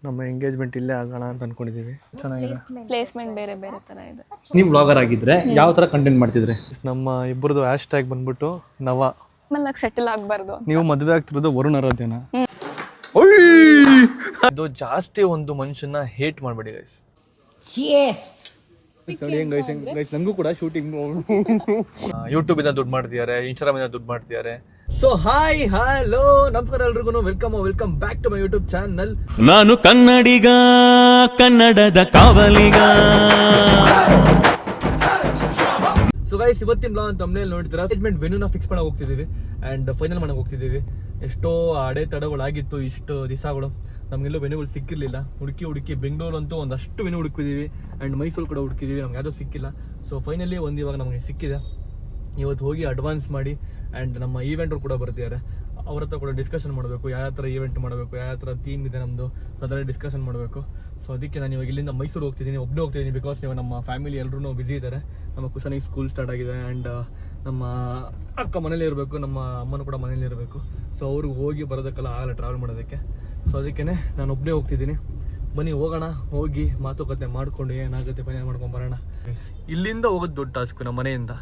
ನಮ್ಮ ಎಂಗೇಜ್ಮೆಂಟ್ ಇಲ್ಲೇ ಆಗೋಣ ಅಂತ ಅನ್ಕೊಂಡಿದ್ದೀವಿ. ಚೆನ್ನಾಗಿದೆ. ಪ್ಲೇಸ್ಮೆಂಟ್ ಬೇರೆ ಬೇರೆ ಥರ ಇದೆ. ನೀವು ಬ್ಲಾಗರ್ ಆಗಿದ್ರೆ ಯಾವ ಥರ ಕಂಟೆಂಟ್ ಮಾಡ್ತಿದ್ರೆ? ನಮ್ಮ ಇಬ್ಬರದು ಹ್ಯಾಶ್ ಟ್ಯಾಗ್ ಬಂದ್ಬಿಟ್ಟು ನವ. ಆಮೇಲೆ ಸೆಟಲ್ ಆಗಬಾರ್ದು. ನೀವು ಮದುವೆ ಆಗ್ತಿರೋದು ವರುಣ್ ಆರಾಧ್ಯನ. ಇದು ಜಾಸ್ತಿ ಒಂದು ಮನುಷ್ಯನ ಹೇಟ್ ಮಾಡಬೇಡಿ ಗೈಸ್. ನನಗೂ ಕೂಡ ಶೂಟಿಂಗ್ ಯೂಟ್ಯೂಬ್ ಇಂದ ದುಡ್ಡು ಮಾಡ್ತಿದ್ದಾರೆ, ಇನ್ಸ್ಟಾಗ್ರಾಮ್ ಇಂದ ದುಡ್ಡು ಮಾಡ್ತಿದ್ದಾರೆ. ಸೊ ಹಾಯ್ ಹಲೋ ನಮಸ್ಕಾರ ಎಲ್ರಿಗೂ, welcome back to my YouTube channel. ನಾನು ಕನ್ನಡಿಗ, ಕನ್ನಡದ ಕಾವಲಿಗ. ಸೊ ಗೈಸ್, ಇವತ್ತಿನ ಬ್ಲಾಗ್ ತಮ್ಮನೇಲಿ ನೋಡ್ತೀರಾ, ಎಂಗೇಜ್ಮೆಂಟ್ ವೆನ್ಯೂನ ಫಿಕ್ಸ್ ಮಾಡಕ್ಕೆ ಹೋಗ್ತಿದ್ದೀವಿ ಆ್ಯಂಡ್ ಫೈನಲ್ ಮಾಡಕ್ಕೆ ಹೋಗ್ತಿದ್ದೀವಿ. ಎಷ್ಟೋ ಅಡೆತಡೆಗಳಾಗಿತ್ತು ಇಷ್ಟು ದಿವಸಗಳು, ನಮಗೆಲ್ಲೂ ವೆನ್ಯೂಗಳು ಸಿಕ್ಕಿರಲಿಲ್ಲ. ಹುಡುಕಿ ಬೆಂಗಳೂರು ಅಂತೂ ಒಂದಷ್ಟು ವೆನ್ಯೂ ಹುಡುಕಿದ್ದೀವಿ ಆ್ಯಂಡ್ ಮೈಸೂರು ಕೂಡ ಹುಡುಕಿದ್ದೀವಿ, ನಮ್ಗೆ ಯಾವುದೂ ಸಿಕ್ಕಿಲ್ಲ. ಸೊ ಫೈನಲಿ ಇವಾಗ ನಮಗೆ ಸಿಕ್ಕಿದೆ. ಇವತ್ತು ಹೋಗಿ ಅಡ್ವಾನ್ಸ್ ಮಾಡಿ ಆ್ಯಂಡ್ ನಮ್ಮ ಈವೆಂಟ್ರು ಕೂಡ ಬರ್ತಿದ್ದಾರೆ, ಅವ್ರ ಹತ್ರ ಕೂಡ ಡಿಸ್ಕಷನ್ ಮಾಡಬೇಕು, ಯಾವ ಥರ ಈವೆಂಟ್ ಮಾಡಬೇಕು, ಯಾವ ಥರ ಥೀಮ್ ಇದೆ ನಮ್ಮದು, ಅದರಲ್ಲಿ ಡಿಸ್ಕಷನ್ ಮಾಡಬೇಕು. ಸೊ ಅದಕ್ಕೆ ನಾನು ಇವಾಗ ಇಲ್ಲಿಂದ ಮೈಸೂರು ಹೋಗ್ತಿದ್ದೀನಿ, ಒಬ್ಬನೇ ಹೋಗ್ತಿದ್ದೀನಿ. ಬಿಕಾಸ್ ಇವಾಗ ನಮ್ಮ ಫ್ಯಾಮಿಲಿ ಎಲ್ಲರೂ ಬ್ಯುಸಿ ಇದ್ದಾರೆ. ನಮ್ಮ ಕುಶನಿಗೆ ಸ್ಕೂಲ್ ಸ್ಟಾರ್ಟ್ ಆಗಿದೆ ಆ್ಯಂಡ್ ನಮ್ಮ ಅಕ್ಕ ಮನೇಲಿ ಇರಬೇಕು, ನಮ್ಮ ಅಮ್ಮನೂ ಕೂಡ ಮನೇಲಿ ಇರಬೇಕು. ಸೊ ಅವ್ರಿಗೆ ಹೋಗಿ ಬರೋದಕ್ಕೆಲ್ಲ ಆಗಲ್ಲ ಟ್ರಾವೆಲ್ ಮಾಡೋದಕ್ಕೆ. ಸೊ ಅದಕ್ಕೇ ನಾನು ಒಬ್ಬನೇ ಹೋಗ್ತಿದ್ದೀನಿ. ಬನ್ನಿ ಹೋಗೋಣ, ಹೋಗಿ ಮಾತುಕತೆ ಮಾಡಿಕೊಂಡು ಏನಾಗುತ್ತೆ ಫೈನಲ್ ಮಾಡ್ಕೊಂಡು ಬರೋಣ. ಇಲ್ಲಿಂದ ಹೋಗೋದು ದೊಡ್ಡ ಟಾಸ್ಕು. ನಮ್ಮ ಮನೆಯಿಂದ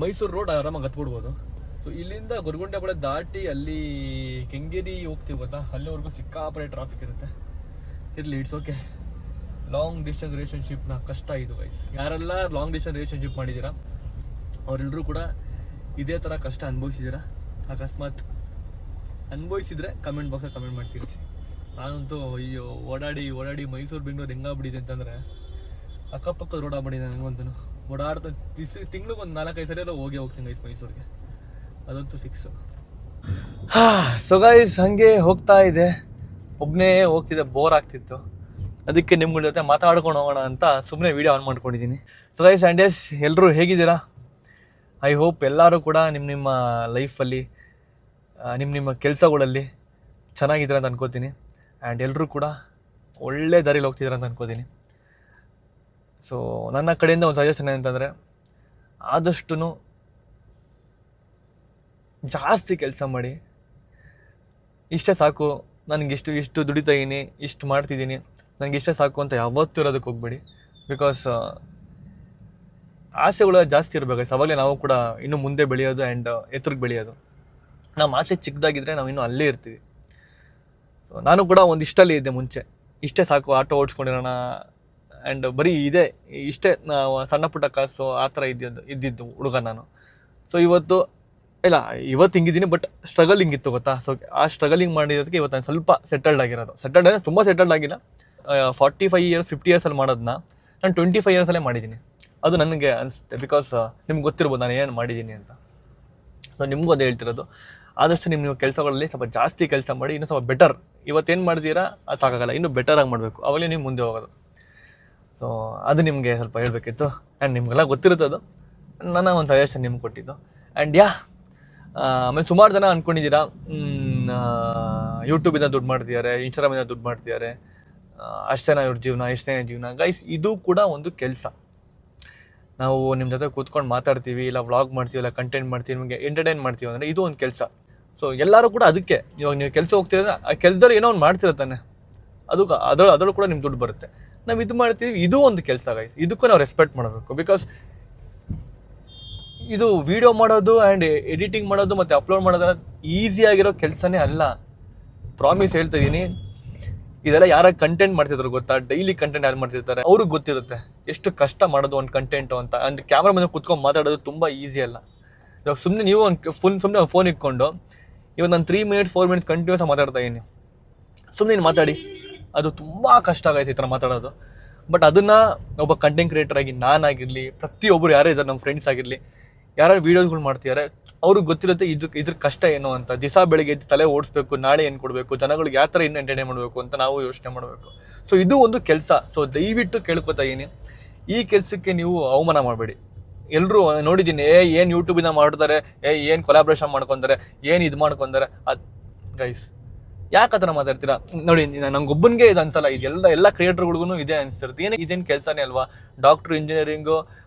ಮೈಸೂರು ರೋಡ್ ಆರಾಮಾಗಿ ಹತ್ಬಿಡ್ಬೋದು. ಸೊ ಇಲ್ಲಿಂದ ಗೊರಗುಂಟೆ ಬಳೆ ದಾಟಿ ಅಲ್ಲಿ ಕೆಂಗೇರಿ ಹೋಗ್ತೀವಿ ಗೊತ್ತಾ, ಅಲ್ಲಿವರೆಗೂ ಸಿಕ್ಕಾಪಟ್ಟೆ ಟ್ರಾಫಿಕ್ ಇರುತ್ತೆ. ಇರಲಿ, ಇಟ್ಸ್ ಓಕೆ. ಲಾಂಗ್ ಡಿಸ್ಟೆನ್ಸ್ ರಿಲೇಷನ್ಶಿಪ್ನ ಕಷ್ಟ ಇದು ಗೈಸ್. ಯಾರೆಲ್ಲ ಲಾಂಗ್ ಡಿಸ್ಟೆನ್ಸ್ ರಿಲೇಷನ್ಶಿಪ್ ಮಾಡಿದ್ದೀರಾ ಅವರೆಲ್ಲರೂ ಕೂಡ ಇದೇ ಥರ ಕಷ್ಟ ಅನುಭವಿಸಿದ್ದೀರಾ. ಅಕಸ್ಮಾತ್ ಅನುಭವಿಸಿದ್ರೆ ಕಮೆಂಟ್ ಬಾಕ್ಸಲ್ಲಿ ಕಮೆಂಟ್ ಮಾಡಿ ತಿಳಿಸಿ. ನಾನಂತೂ ಅಯ್ಯೋ ಓಡಾಡಿ ಮೈಸೂರು ಬೆಂಗಳೂರು ಹೆಂಗಾಗ್ಬಿಟ್ಟಿದೆ ಅಂತಂದರೆ ಅಕ್ಕಪಕ್ಕದ ರೋಡ್ ಆಗ್ಬಿಟ್ಟಿದೆ ನನಗಂತೂ. ಓಡಾಡ್ತಾ ತಿಂಗ್ಳಿಗೆ ಒಂದು 4-5 ಸರಿ ಎಲ್ಲ ಹೋಗ್ತೀನಿ ಗೈಸ್ ಮೈಸೂರಿಗೆ, ಅದಂತೂ ಫಿಕ್ಸು. ಸೊ ಗೈಸ್, ಹಾಗೆ ಹೋಗ್ತಾ ಇದೆ, ಒಬ್ಬನೇ ಹೋಗ್ತಿದ್ದೆ, ಬೋರ್ ಆಗ್ತಿತ್ತು. ಅದಕ್ಕೆ ನಿಮ್ಗಳ ಜೊತೆ ಮಾತಾಡ್ಕೊಂಡು ಹೋಗೋಣ ಅಂತ ಸುಮ್ಮನೆ ವೀಡಿಯೋ ಆನ್ ಮಾಡ್ಕೊಂಡಿದ್ದೀನಿ. ಸೊ ಗೈಸ್ ಆ್ಯಂಡ್ ಎಸ್, ಎಲ್ಲರೂ ಹೇಗಿದ್ದೀರಾ? ಐ ಹೋಪ್ ಎಲ್ಲರೂ ಕೂಡ ನಿಮ್ಮ ಲೈಫಲ್ಲಿ ನಿಮ್ಮ ಕೆಲಸಗಳಲ್ಲಿ ಚೆನ್ನಾಗಿದ್ದೀರ ಅಂತ ಅನ್ಕೋತೀನಿ. ಆ್ಯಂಡ್ ಎಲ್ಲರೂ ಕೂಡ ಒಳ್ಳೆ ದಾರಿಲಿ ಹೋಗ್ತಿದ್ದೀರ ಅಂತ ಅನ್ಕೋತೀನಿ. ಸೊ ನನ್ನ ಕಡೆಯಿಂದ ಒಂದು ಸಜೆಷನ್ ಏನಂತಂದರೆ, ಆದಷ್ಟು ಜಾಸ್ತಿ ಕೆಲಸ ಮಾಡಿ. ಇಷ್ಟೇ ಸಾಕು, ನನಗೆ ಇಷ್ಟು ದುಡಿತಾ ಇದ್ದೀನಿ, ಇಷ್ಟು ಮಾಡ್ತಿದ್ದೀನಿ, ನನಗೆ ಇಷ್ಟೇ ಸಾಕು ಅಂತ ಯಾವತ್ತೂ ಇರೋದಕ್ಕೆ ಹೋಗ್ಬೇಡಿ. ಬಿಕಾಸ್ ಆಸೆಗಳು ಜಾಸ್ತಿ ಇರಬೇಕು. ಅವಾಗಲೇ ನಾವು ಕೂಡ ಇನ್ನೂ ಮುಂದೆ ಬೆಳೆಯೋದು ಆ್ಯಂಡ್ ಎತ್ತರಕ್ಕೆ ಬೆಳೆಯೋದು. ನಮ್ಮ ಆಸೆ ಚಿಕ್ಕದಾಗಿದ್ದರೆ ನಾವು ಇನ್ನೂ ಅಲ್ಲೇ ಇರ್ತೀವಿ. ಸೊ ನಾನು ಕೂಡ ಒಂದು ಇಷ್ಟಲ್ಲಿ ಇದ್ದೆ ಮುಂಚೆ, ಇಷ್ಟೇ ಸಾಕು, ಆಟೋ ಓಡಿಸ್ಕೊಂಡಿರೋಣ ಆ್ಯಂಡ್ ಬರೀ ಇಷ್ಟೇ ನಾವು ಸಣ್ಣ ಪುಟ್ಟ ಕಾಸು ಆ ಥರ ಇದ್ದಿದ್ದು ಹುಡುಗ ನಾನು. ಸೊ ಇವತ್ತು ಹಿಂಗಿದ್ದೀನಿ, ಬಟ್ ಸ್ಟ್ರಗಲ್ ಹಿಂಗಿತ್ತು ಗೊತ್ತಾ. ಸೊ ಆ ಸ್ಟ್ರಗಲಿಂಗ್ ಮಾಡಿರೋದಕ್ಕೆ ಇವತ್ತು ನಾನು ಸ್ವಲ್ಪ ಸೆಟಲ್ಡ್ ಆಗಿರೋದು. ಸೆಟಲ್ಡ್ ಅಂದರೆ ತುಂಬ ಸೆಟಲ್ಡ್ ಆಗಿಲ್ಲ. 45 ಇಯರ್ಸ್ 50 ಇಯರ್ಸಲ್ಲಿ ಮಾಡೋದನ್ನ ನಾನು 25 ಇಯರ್ಸಲ್ಲೇ ಮಾಡಿದ್ದೀನಿ. ಅದು ನನಗೆ ಅನಿಸುತ್ತೆ. ಬಿಕಾಸ್ ನಿಮ್ಗೆ ಗೊತ್ತಿರ್ಬೋದು ನಾನು ಏನು ಮಾಡಿದ್ದೀನಿ ಅಂತ. ಸೊ ನಿಮಗೂ ಅದೇ ಹೇಳ್ತಿರೋದು, ಆದಷ್ಟು ನೀವು ಕೆಲಸಗಳಲ್ಲಿ ಸ್ವಲ್ಪ ಜಾಸ್ತಿ ಕೆಲಸ ಮಾಡಿ, ಇನ್ನೂ ಸ್ವಲ್ಪ ಬೆಟರ್. ಇವತ್ತೇನು ಮಾಡ್ತೀರಾ ಅದು ಸಾಕಾಗಲ್ಲ, ಇನ್ನೂ ಬೆಟರಾಗಿ ಮಾಡಬೇಕು, ಅವಾಗಲೇ ನೀವು ಮುಂದೆ ಹೋಗೋದು. ಸೊ ಅದು ನಿಮಗೆ ಸ್ವಲ್ಪ ಹೇಳಬೇಕಿತ್ತು ಆ್ಯಂಡ್ ನಿಮಗೆಲ್ಲ ಗೊತ್ತಿರುತ್ತದು. ನನ್ನ ಒಂದು ಸಜೆಷನ್ ನಿಮ್ಗೆ ಕೊಟ್ಟಿದ್ದು. ಆ್ಯಂಡ್ ಆಮೇಲೆ ಸುಮಾರು ಜನ ಅಂದ್ಕೊಂಡಿದ್ದೀರಾ ಯೂಟ್ಯೂಬಿಂದ ದುಡ್ಡು ಮಾಡ್ತಿದ್ದಾರೆ, ಇನ್ಸ್ಟಾಗ್ರಾಮಿಂದ ದುಡ್ಡು ಮಾಡ್ತಿದ್ದಾರೆ, ಅಷ್ಟೇನಾ ಇವ್ರ ಜೀವನ, ಎಷ್ಟೇ ಜೀವನ. ಗೈಸ್, ಇದು ಕೂಡ ಒಂದು ಕೆಲಸ. ನಾವು ನಿಮ್ಮ ಜೊತೆ ಕೂತ್ಕೊಂಡು ಮಾತಾಡ್ತೀವಿ, ಇಲ್ಲ ವ್ಲಾಗ್ ಮಾಡ್ತೀವಿ, ಇಲ್ಲ ಕಂಟೆಂಟ್ ಮಾಡ್ತೀವಿ, ನಿಮಗೆ ಎಂಟರ್ಟೈನ್ ಮಾಡ್ತೀವಿ ಅಂದರೆ ಇದು ಒಂದು ಕೆಲಸ. ಸೊ ಎಲ್ಲರೂ ಕೂಡ ಅದಕ್ಕೆ, ಇವಾಗ ನೀವು ಕೆಲಸ ಹೋಗ್ತಿದ್ರೆ ಆ ಕೆಲಸದಲ್ಲಿ ಏನೋ ಒಂದು ಮಾಡ್ತಿರ್ತಾನೆ, ಅದರಲ್ಲೂ ಕೂಡ ನಿಮ್ಗೆ ದುಡ್ಡು ಬರುತ್ತೆ. ನಾವು ಇದು ಮಾಡ್ತೀವಿ, ಇದು ಒಂದು ಕೆಲಸ ಗೈಸ್. ಇದಕ್ಕೂ ನಾವು ರೆಸ್ಪೆಕ್ಟ್ ಮಾಡಬೇಕು. ಬಿಕಾಸ್ ಇದು ವಿಡಿಯೋ ಮಾಡೋದು ಆ್ಯಂಡ್ ಎಡಿಟಿಂಗ್ ಮಾಡೋದು ಮತ್ತು ಅಪ್ಲೋಡ್ ಮಾಡೋದು ಈಸಿಯಾಗಿರೋ ಕೆಲಸನೇ ಅಲ್ಲ. ಪ್ರಾಮಿಸ್ ಹೇಳ್ತಾ ಇದ್ದೀನಿ. ಇದೆಲ್ಲ ಯಾರ ಕಂಟೆಂಟ್ ಮಾಡ್ತಿದ್ರು ಗೊತ್ತಾ, ಡೈಲಿ ಕಂಟೆಂಟ್ ಯಾರು ಮಾಡ್ತಿರ್ತಾರೆ ಅವ್ರಿಗೆ ಗೊತ್ತಿರುತ್ತೆ ಎಷ್ಟು ಕಷ್ಟ ಮಾಡೋದು ಒಂದು ಕಂಟೆಂಟು ಅಂತ. ಅಂದ್ ಕ್ಯಾಮ್ರಾ ಮುಂದೆ ಕುತ್ಕೊಂಡು ಮಾತಾಡೋದು ತುಂಬ ಈಸಿ ಅಲ್ಲ. ಇವಾಗ ಸುಮ್ಮನೆ ನೀವು ಸುಮ್ಮನೆ ಒಂದು ಫೋನ್ ಇಟ್ಕೊಂಡು ಇವಾಗ ನಾನು 3 ಮಿನಿಟ್ಸ್ 4 ಮಿನಿಟ್ಸ್ ಕಂಟಿನ್ಯೂಸ್ ಮಾತಾಡ್ತಾ ಇದ್ದೀನಿ, ಸುಮ್ಮನೆ ಮಾತಾಡಿ, ಅದು ತುಂಬ ಕಷ್ಟ ಆಗೈತೆ ಈ ಥರ ಮಾತಾಡೋದು. ಬಟ್ ಅದನ್ನು ಒಬ್ಬ ಕಂಟೆಂಟ್ ಕ್ರಿಯೇಟರ್ ಆಗಿ ನಾನಾಗಿರಲಿ, ಪ್ರತಿಯೊಬ್ಬರು ಯಾರೇ ಇದ್ದಾರೆ, ನಮ್ಮ ಫ್ರೆಂಡ್ಸ್ ಆಗಿರಲಿ, ಯಾರು ವೀಡಿಯೋಸ್ಗಳು ಮಾಡ್ತಿದ್ದಾರೆ ಅವ್ರಿಗೆ ಗೊತ್ತಿರುತ್ತೆ ಇದ್ರ ಕಷ್ಟ ಏನು ಅಂತ. ದಿವಸ ಬೆಳಿಗ್ಗೆ ಎದ್ದು ತಲೆ ಓಡಿಸ್ಬೇಕು, ನಾಳೆ ಏನು ಕೊಡಬೇಕು, ಜನಗಳಿಗೆ ಯಾವ ಥರ ಇನ್ನು ಎಂಟರ್ಟೈನ್ ಮಾಡಬೇಕು ಅಂತ ನಾವು ಯೋಚನೆ ಮಾಡಬೇಕು. ಸೊ ಇದು ಒಂದು ಕೆಲಸ. ಸೊ ದಯವಿಟ್ಟು ಕೇಳ್ಕೊತಾ ಇದ್ದೀನಿ, ಈ ಕೆಲಸಕ್ಕೆ ನೀವು ಅವಮಾನ ಮಾಡಬೇಡಿ. ಎಲ್ಲರೂ ನೋಡಿದ್ದೀನಿ, ಏನು ಯೂಟ್ಯೂಬಿಂದ ಮಾಡ್ತಾರೆ, ಏನು ಕೊಲಾಬ್ರೇಷನ್ ಮಾಡ್ಕೊತಾರೆ, ಏನು ಇದು ಮಾಡ್ಕೊತಾರೆ. ಅದು ಗೈಸ್ ಯಾಕೆ ಆ ಥರ ಮಾತಾಡ್ತೀರಾ? ನೋಡಿ, ನಂಗೊಬ್ಬನಿಗೆ ಇದು ಅನ್ಸಲ್ಲ, ಎಲ್ಲ ಕ್ರಿಯೇಟರ್ಗಳಿಗೂ ಇದೇ ಅನಿಸ್ತಿರುತ್ತೆ. ಇದೇನು ಕೆಲಸನೇ ಅಲ್ವಾ? ಡಾಕ್ಟ್ರು, ಇಂಜಿನಿಯರಿಂಗು,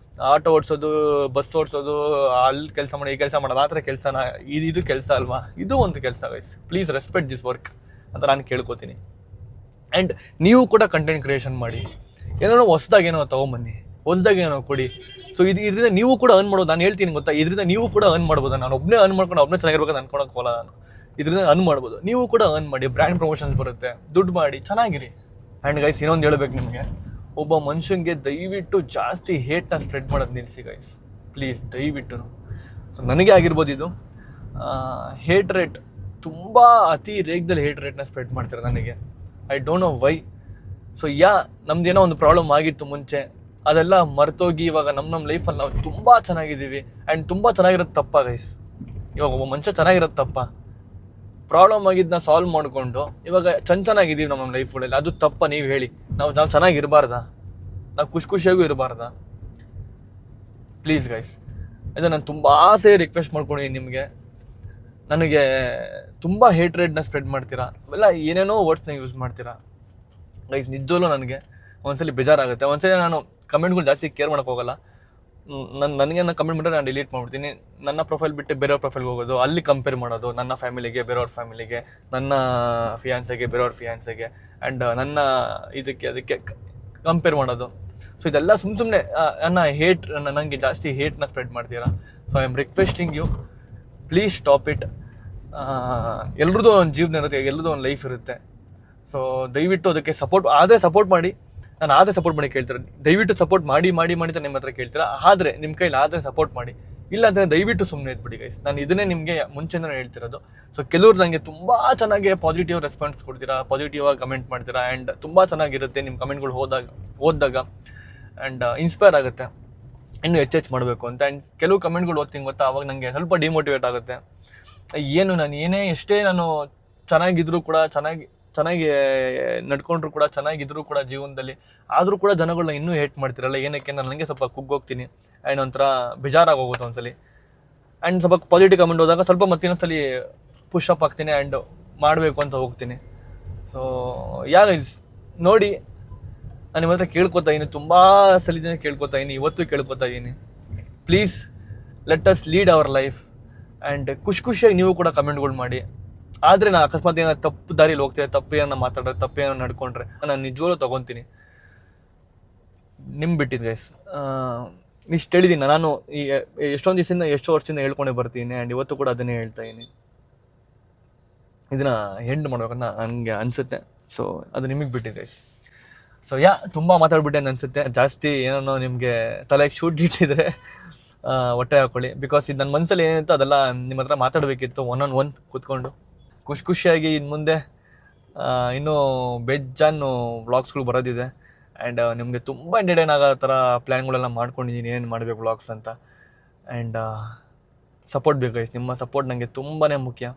ಆಟೋ ಓಡಿಸೋದು, ಬಸ್ ಓಡಿಸೋದು, ಅಲ್ಲಿ ಕೆಲಸ ಮಾಡಿ, ಈ ಕೆಲಸ ಮಾಡೋದು, ಆ ಥರ ಕೆಲಸನ? ಇದು ಕೆಲಸ ಅಲ್ವಾ? ಇದು ಒಂದು ಕೆಲಸ guys. Please respect this work ಅಂತ ನಾನು ಕೇಳ್ಕೊತೀನಿ. ಆ್ಯಂಡ್ ನೀವು ಕೂಡ ಕಂಟೆಂಟ್ ಕ್ರಿಯೇಷನ್ ಮಾಡಿ, ಏನೋ ಹೊಸ್ದಾಗಿ ಏನೋ ತೊಗೊಂಬನ್ನಿ, ಹೊಸ್ದಾಗಿ ಏನೋ ಕೊಡಿ. ಸೊ ಇದರಿಂದ ನೀವು ಕೂಡ ಅರ್ನ್ ಮಾಡ್ಬೋದು. ನಾನು ಹೇಳ್ತೀನಿ ಗೊತ್ತಾ, ಇದರಿಂದ ನೀವು ಕೂಡ ಅರ್ನ್ ಮಾಡ್ಬೋದು. ನಾನು ಒಬ್ಬನೇ ಅರ್ನ್ ಮಾಡ್ಕೊಂಡು ಒಬ್ಬನೇ ಚೆನ್ನಾಗಿರ್ಬೇಕಂತ ಅನ್ಕೊಳಕ್ಕೆ ಹೋಗಲ್ಲ ನಾನು. ಇದರಿಂದ ಅರ್ನ್ ಮಾಡ್ಬೋದು, ನೀವು ಕೂಡ ಅರ್ನ್ ಮಾಡಿ, ಬ್ರ್ಯಾಂಡ್ ಪ್ರಮೋಷನ್ಸ್ ಬರುತ್ತೆ, ದುಡ್ಡು ಮಾಡಿ ಚೆನ್ನಾಗಿರಿ. ಆ್ಯಂಡ್ ಗೈಸ್ ಇನ್ನೊಂದು ಹೇಳ್ಬೇಕು ನಿಮಗೆ, ಒಬ್ಬ ಮನುಷ್ಯನಿಗೆ ದಯವಿಟ್ಟು ಜಾಸ್ತಿ ಹೇಟ್ನ ಸ್ಪ್ರೆಡ್ ಮಾಡೋದು ನಿಲ್ಲಿಸಿ ಗೈಸ್, ಪ್ಲೀಸ್ ದಯವಿಟ್ಟು. ಸೊ ನನಗೆ ಆಗಿರ್ಬೋದು ಇದು ಹೇಟ್ ರೇಟ್, ತುಂಬ ಅತಿ ರೇಗ್ದಲ್ಲಿ ಹೇಟ್ ರೇಟ್ನ ಸ್ಪ್ರೆಡ್ ಮಾಡ್ತಾರೆ ನನಗೆ. I don't know why. So ನಮ್ದೇನೋ ಒಂದು ಪ್ರಾಬ್ಲಮ್ ಆಗಿತ್ತು ಮುಂಚೆ, ಅದೆಲ್ಲ ಮರ್ತೋಗಿ ಇವಾಗ ನಮ್ಮ ಲೈಫಲ್ಲಿ ನಾವು ತುಂಬ ಚೆನ್ನಾಗಿದ್ದೀವಿ. ಆ್ಯಂಡ್ ತುಂಬ ಚೆನ್ನಾಗಿರೋದು ತಪ್ಪ ಗೈಸ್. ಇವಾಗ ಒಬ್ಬ ಮನುಷ್ಯ ಚೆನ್ನಾಗಿರೋದು ತಪ್ಪ, ಪ್ರಾಬ್ಲಮ್ ಆಗಿದ್ದನ್ನ ಸಾಲ್ವ್ ಮಾಡಿಕೊಂಡು ಇವಾಗ ಚೆನ್ನಾಗಿದ್ದೀವಿ ನಮ್ಮ ಲೈಫಲ್ಲಿ, ಅದು ತಪ್ಪ? ನೀವು ಹೇಳಿ. ನಾವು ಚೆನ್ನಾಗಿರಬಾರ್ದಾ? ನಾವು ಖುಷಿಯಾಗೂ ಇರಬಾರ್ದಾ? ಪ್ಲೀಸ್ ಗೈಸ್, ಇದು ನಾನು ತುಂಬ ಸೇರಿ ರಿಕ್ವೆಸ್ಟ್ ಮಾಡ್ಕೊಂಡಿದ್ದೀನಿ ನಿಮಗೆ. ನನಗೆ ತುಂಬ ಹೇಟ್ ರೇಟ್ನ ಸ್ಪ್ರೆಡ್ ಮಾಡ್ತೀರಾ, ಅವೆಲ್ಲ ಏನೇನೋ ವರ್ಡ್ಸ್ನ ಯೂಸ್ ಮಾಡ್ತೀರಾ ಗೈಸ್. ನಿಜವಲ್ಲೂ ನನಗೆ ಒಂದ್ಸಲಿ ಬೇಜಾರಾಗುತ್ತೆ. ಒಂದ್ಸಲಿ ನಾನು ಕಮೆಂಟ್ಗಳು ಜಾಸ್ತಿ ಕೇರ್ ಮಾಡೋಕ್ಕೆ ಹೋಗಲ್ಲ. ನನಗೆ ಕಮೆಂಟ್ ಮಾಡಿದ್ರೆ ನಾನು ಡಿಲೀಟ್ ಮಾಡ್ಬಿಡ್ತೀನಿ. ನನ್ನ ಪ್ರೊಫೈಲ್ ಬಿಟ್ಟು ಬೇರೆಯವ್ರ ಪ್ರೊಫೈಲ್ಗೆ ಹೋಗೋದು, ಅಲ್ಲಿ ಕಂಪೇರ್ ಮಾಡೋದು, ನನ್ನ ಫ್ಯಾಮಿಲಿಗೆ ಬೇರೆಯವ್ರ ಫ್ಯಾಮಿಲಿಗೆ, ನನ್ನ ಫಿಯಾನ್ಸೆಗೆ ಬೇರೆಯವ್ರ ಫಿಯಾನ್ಸೆಗೆ, ಆ್ಯಂಡ್ ನನ್ನ ಅದಕ್ಕೆ ಕಂಪೇರ್ ಮಾಡೋದು. ಸೊ ಇದೆಲ್ಲ ಸುಮ್ಮನೆ ನನಗೆ ಜಾಸ್ತಿ ಹೇಟ್ನ ಸ್ಪ್ರೆಡ್ ಮಾಡ್ತೀರಾ. So I am requesting you, please stop it. ಎಲ್ರದ್ದು ಒಂದು ಜೀವನ ಇರುತ್ತೆ, ಎಲ್ರದ್ದು ಒಂದು ಲೈಫ್ ಇರುತ್ತೆ. ಸೊ ದಯವಿಟ್ಟು ಅದಕ್ಕೆ ಸಪೋರ್ಟ್ ಮಾಡಿ. ನಾನು ಆದರೆ ಸಪೋರ್ಟ್ ಮಾಡಿ ಕೇಳ್ತಾರೆ, ದಯವಿಟ್ಟು ಸಪೋರ್ಟ್ ಮಾಡಿ ಅಂತ ನಿಮ್ಮ ಹತ್ರ ಕೇಳ್ತೀರಾ. ಆದರೆ ನಿಮ್ಮ ಕೈಲಿ ಆದರೆ ಸಪೋರ್ಟ್ ಮಾಡಿ, ಇಲ್ಲ ಅಂತಂದರೆ ದಯವಿಟ್ಟು ಸುಮ್ಮನೆ ಇದ್ಬಿಡಿ ಗೈಸ್. ನಾನು ಇದನ್ನೇ ನಿಮಗೆ ಮುಂಚೆನೇ ಹೇಳ್ತಿರೋದು. ಸೊ ಕೆಲವ್ರು ನನಗೆ ತುಂಬ ಚೆನ್ನಾಗಿ ಪಾಸಿಟಿವ್ ರೆಸ್ಪಾನ್ಸ್ ಕೊಡ್ತೀರಾ, ಪಾಸಿಟಿವ್ ಆಗಿ ಕಮೆಂಟ್ ಮಾಡ್ತೀರಾ, ಆ್ಯಂಡ್ ತುಂಬ ಚೆನ್ನಾಗಿರುತ್ತೆ ನಿಮ್ಮ ಕಮೆಂಟ್ಗಳು ಓದಿದಾಗ ಆ್ಯಂಡ್ ಇನ್ಸ್ಪೈರ್ ಆಗುತ್ತೆ ಇನ್ನೂ ಹೆಚ್ಚೆಚ್ಚು ಮಾಡಬೇಕು ಅಂತ. ಆ್ಯಂಡ್ ಕೆಲವು ಕಮೆಂಟ್ಗಳು ಓದ್ತೀನಿ ಗೊತ್ತಾ, ಅವಾಗ ನನಗೆ ಸ್ವಲ್ಪ ಡಿಮೋಟಿವೇಟ್ ಆಗುತ್ತೆ. ನಾನು ಎಷ್ಟೇ ನಾನು ಚೆನ್ನಾಗಿದ್ರು ಕೂಡ, ಚೆನ್ನಾಗಿ ನಡ್ಕೊಂಡ್ರು ಕೂಡ, ಚೆನ್ನಾಗಿದ್ರು ಕೂಡ ಜೀವನದಲ್ಲಿ, ಆದರೂ ಕೂಡ ಜನಗಳನ್ನ ಇನ್ನೂ ಹೇಟ್ ಮಾಡ್ತಿರಲ್ಲ ಏನಕ್ಕೆ? ನಾನು ನನಗೆ ಸ್ವಲ್ಪ ಕುಗ್ಗೋಗ್ತೀನಿ. ಆ್ಯಂಡ್ ಒಂಥರ ಬೇಜಾರಾಗಿ ಹೋಗುತ್ತೆ ಒಂದ್ಸಲಿ. ಆ್ಯಂಡ್ ಸ್ವಲ್ಪ ಪಾಸಿಟಿವ್ ಕಮೆಂಟ್ ಹೋದಾಗ ಸ್ವಲ್ಪ ಮತ್ತಿನ್ನೊಂದ್ಸಲಿ ಪುಷಪ್ ಆಗ್ತೀನಿ ಆ್ಯಂಡ್ ಮಾಡಬೇಕು ಅಂತ ಹೋಗ್ತೀನಿ. ಸೊ ನೋಡಿ, ನಾನು ನಿಮ್ಮ ಹತ್ರ ಕೇಳ್ಕೊತಾ ಇದ್ದೀನಿ, ತುಂಬ ಸಲಿದಿನ ಕೇಳ್ಕೊತಾ ಇದ್ದೀನಿ, ಇವತ್ತು ಕೇಳ್ಕೊತಾ ಇದ್ದೀನಿ. Please let us lead our life. And ಖುಷಿಯಾಗಿ ನೀವು ಕೂಡ ಕಮೆಂಟ್ಗಳು ಮಾಡಿ. ಆದರೆ ನಾನು ಅಕಸ್ಮಾತ್ ಏನಾದ್ರು ತಪ್ಪು ದಾರಿಲಿ ಹೋಗ್ತೇವೆ, ತಪ್ಪೇನೋ ಮಾತಾಡ್ರೆ, ತಪ್ಪೇನೋ ನಡ್ಕೊಂಡ್ರೆ ನಾನು ನಿಜವಾಗ್ಲೂ ತೊಗೊತೀನಿ. ನಿಮ್ಮ ಬಿಟ್ಟಿದ್ದು ಗೈಸ್. ಇಷ್ಟು ಹೇಳಿದ್ದೀನಿ ನಾನು. ಈ ಎಷ್ಟೋ ವರ್ಷದಿಂದ ಹೇಳ್ಕೊಂಡೇ ಬರ್ತೀನಿ. ಆ್ಯಂಡ್ ಇವತ್ತು ಕೂಡ ಅದನ್ನೇ ಹೇಳ್ತಾ ಇದ್ದೀನಿ. ಇದನ್ನು ಎಂಡ್ ಮಾಡ್ಬೇಕಂತ ನನಗೆ ಅನಿಸುತ್ತೆ. ಸೊ ಅದು ನಿಮಗೆ ಬಿಟ್ಟಿದ್ದು ಗೈಸ್. ಸೊ ತುಂಬ ಮಾತಾಡ್ಬಿಟ್ಟೆ ಅಂತ ಅನಿಸುತ್ತೆ. ಜಾಸ್ತಿ ಏನೋ ನಿಮಗೆ ತಲೆಗೆ ಶೂಟ್ ಇಟ್ಟಿದ್ರೆ ಹೊಟ್ಟೆ ಹಾಕೊಳ್ಳಿ. ಬಿಕಾಸ್ ಇದು ನನ್ನ ಮನಸ್ಸಲ್ಲಿ ಏನಿತ್ತು ಅದೆಲ್ಲ ನಿಮ್ಮ ಹತ್ರ ಮಾತಾಡಬೇಕಿತ್ತು, ಒನ್ ಕೂತ್ಕೊಂಡು ಖುಷಿಯಾಗಿ. ಇನ್ನು ಮುಂದೆ ಇನ್ನೂ ಬೇಜಾನು ವ್ಲಾಗ್ಸ್ಗಳು ಬರೋದಿದೆ. ಆ್ಯಂಡ್ ನಿಮಗೆ ತುಂಬ ಎಂಟರ್ಟೈನ್ ಆಗೋ ಥರ ಪ್ಲ್ಯಾನ್ಗಳೆಲ್ಲ ಮಾಡ್ಕೊಂಡಿದ್ದೀನಿ, ಏನು ಮಾಡಬೇಕು ವ್ಲಾಗ್ಸ್ ಅಂತ. ಆ್ಯಂಡ್ ಸಪೋರ್ಟ್ ಬೇಕು ಗೈಸ್, ನಿಮ್ಮ ಸಪೋರ್ಟ್ ನನಗೆ ತುಂಬಾ ಮುಖ್ಯ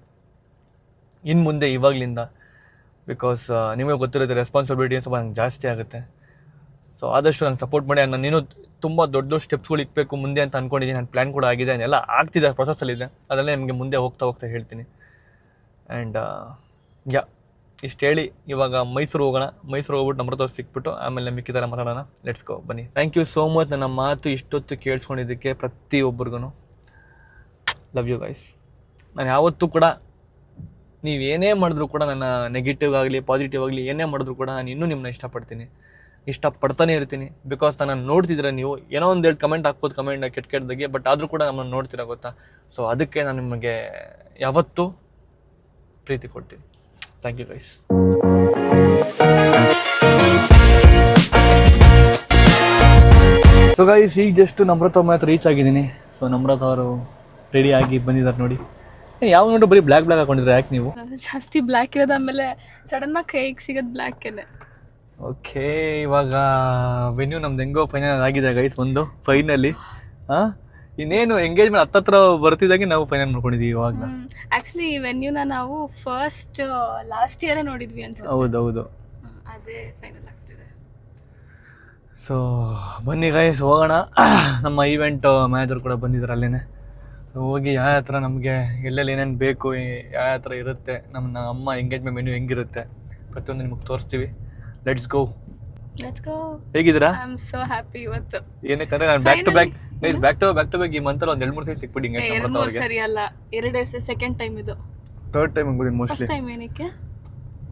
ಇನ್ನು ಮುಂದೆ ಇವಾಗಲಿಂದ. ಬಿಕಾಸ್ ನಿಮಗೆ ಗೊತ್ತಿರುತ್ತೆ ರೆಸ್ಪಾನ್ಸಿಬಿಲಿಟಿ ಸ್ವಲ್ಪ ನಂಗೆ ಜಾಸ್ತಿ ಆಗುತ್ತೆ. ಸೊ ಆದಷ್ಟು ನಂಗೆ ಸಪೋರ್ಟ್ ಮಾಡಿ. ನಾನು ಇನ್ನೂ ತುಂಬ ದೊಡ್ಡ ಸ್ಟೆಪ್ಸ್ಗಳು ಇಕ್ಬೇಕು ಮುಂದೆ ಅಂತ ಅಂದ್ಕೊಂಡಿದ್ದೀನಿ. ನನ್ನ ಪ್ಲ್ಯಾನ್ ಕೂಡ ಆಗಿದೆ, ಎಲ್ಲ ಆಗ್ತಿದೆ, ಪ್ರೊಸೆಸ್ಸಲ್ಲಿದೆ. ಅದೆಲ್ಲ ನಿಮಗೆ ಮುಂದೆ ಹೋಗ್ತಾ ಹೇಳ್ತೀನಿ. ಆ್ಯಂಡ್ ಇಷ್ಟು ಹೇಳಿ ಇವಾಗ ಮೈಸೂರು ಹೋಗೋಣ. ಮೈಸೂರು ಹೋಗ್ಬಿಟ್ಟು ನಮ್ರತ ಸಿಕ್ಬಿಟ್ಟು ಆಮೇಲೆ ಮಿಕ್ಕಿದಾರ ಮಾತಾಡೋಣ. ಲೆಟ್ಸ್ ಗೋ, ಬನ್ನಿ. ಥ್ಯಾಂಕ್ ಯು ಸೋ ಮಚ್ ನನ್ನ ಮಾತು ಇಷ್ಟೊತ್ತು ಕೇಳಿಸ್ಕೊಂಡಿದ್ದಕ್ಕೆ ಪ್ರತಿಯೊಬ್ಬರಿಗೂ. Love you guys. ನಾನು ಯಾವತ್ತೂ ಕೂಡ ನೀವೇನೇ ಮಾಡಿದ್ರು ಕೂಡ, ನನ್ನ ನೆಗೆಟಿವ್ ಆಗಲಿ ಪಾಸಿಟಿವ್ ಆಗಲಿ ಏನೇ ಮಾಡಿದ್ರು ಕೂಡ ನಾನು ಇನ್ನೂ ನಿಮ್ಮನ್ನ ಇಷ್ಟಪಡ್ತಾನೆ ಇರ್ತೀನಿ. ಬಿಕಾಸ್ ನಾನು ನೋಡ್ತಿದ್ರೆ ನೀವು ಏನೋ ಒಂದು ಹೇಳಿ ಕಮೆಂಟ್ ಹಾಕ್ಬೋದು, ಕಮೆಂಟ್ ಕೆಟ್ಟದಾಗೆ, ಬಟ್ ಆದರೂ ಕೂಡ ನಮ್ಮನ್ನು ನೋಡ್ತೀರಾ ಗೊತ್ತಾ. ಸೊ ಅದಕ್ಕೆ ನಾನು ನಿಮಗೆ ಯಾವತ್ತೂ ಪ್ರೀತಿ ಕೊಡ್ತೀನಿ. Thank you guys. So guys ಈಗ ಜಸ್ಟ್ ನಮ್ರತ ಮಾತ್ರ ರೀಚ್ ಆಗಿದ್ದೀನಿ. ಸೊ ನಮ್ರತ ಅವರು ರೆಡಿ ಆಗಿ ಬಂದಿದ್ದಾರೆ ನೋಡಿ. ಯಾವ ನೋಡಿ ಬರೀ ಬ್ಲ್ಯಾಕ್ ಹಾಕೊಂಡಿದ್ರೆ ಯಾಕೆ ನೀವು? ಜಾಸ್ತಿ ಬ್ಲ್ಯಾಕ್ ಇರೋದು, ಆಮೇಲೆ ಸಡನ್ನಾಗಿ ಕೈಗೆ ಸಿಗೋದು ಬ್ಲ್ಯಾಕೇನೆ. ಓಕೆ, ಇವಾಗ ವೆನ್ಯೂ ನಮ್ದು ಹೆಂಗೋ ಫೈನಲ್ ಆಗಿದೆ ಗೈಸ್. ಒಂದು ಫೈನಲಿ ಇನ್ನೇನು ಎಂಗೇಜ್ಮೆಂಟ್ ಹತ್ತತ್ರ ಬರ್ತಿದ್ದಾಗೆ ನಾವು ಫೈನಲ್ ಮಾಡ್ಕೊಂಡಿದ್ದೀವಿ ಇವಾಗ. ಆ್ಯಕ್ಚುಲಿ ಈ ವೆನ್ಯೂನ ನಾವು ಲಾಸ್ಟ್ ಇಯರೇ ನೋಡಿದ್ವಿ ಅನ್ಸುತ್ತೆ. ಹೌದೌದು, ಅದೇ ಫೈನಲ್ ಆಗ್ತಿದೆ. ಸೊ ಬನ್ನಿ ಗೈಸ್ ಹೋಗೋಣ. ನಮ್ಮ ಈವೆಂಟ್ ಮ್ಯಾನೇಜರ್ ಕೂಡ ಬಂದಿದ್ದಾರೆ ಅಲ್ಲೇ. ಸೊ ಹೋಗಿ ಯಾವ ಥರ ನಮಗೆ ಎಲ್ಲೆಲ್ಲಿ ಏನೇನು ಬೇಕು, ಯಾವ ಥರ ಇರುತ್ತೆ, ನಮ್ಮ ಅಮ್ಮ ಎಂಗೇಜ್ಮೆಂಟ್ ಮೆನ್ಯೂ ಹೆಂಗಿರುತ್ತೆ ಪ್ರತಿಯೊಂದು ನಿಮಗೆ ತೋರಿಸ್ತೀವಿ. Let's go. ಹೇಗಿದ್ದೀರಾ? ಐ ಆಮ್ ಸೋ ಹ್ಯಾಪಿ ಇವತ್ತು. ಏನಕ್ಕಂದ್ರೆ ನಾನು ಬ್ಯಾಕ್ ಟು ಬ್ಯಾಕ್ ಈ ಮಂತಲ್ಲಿ ಒಂದು 2-3 ಸರಿ ಸಿಕ್ಬಿಟ್ಟಿಂಗ್. ಸರಿ ಅಲ್ಲ, ಎರಡೇ ಸೆಕೆಂಡ್ ಟೈಮ್ ಇದು. ಥರ್ಡ್ ಟೈಮ್ ಆಗ್ಬೋದು ಮೋಸ್ಟ್ಲಿ. ಫಸ್ಟ್ ಟೈಮ್ ಏನಕ್ಕೆ?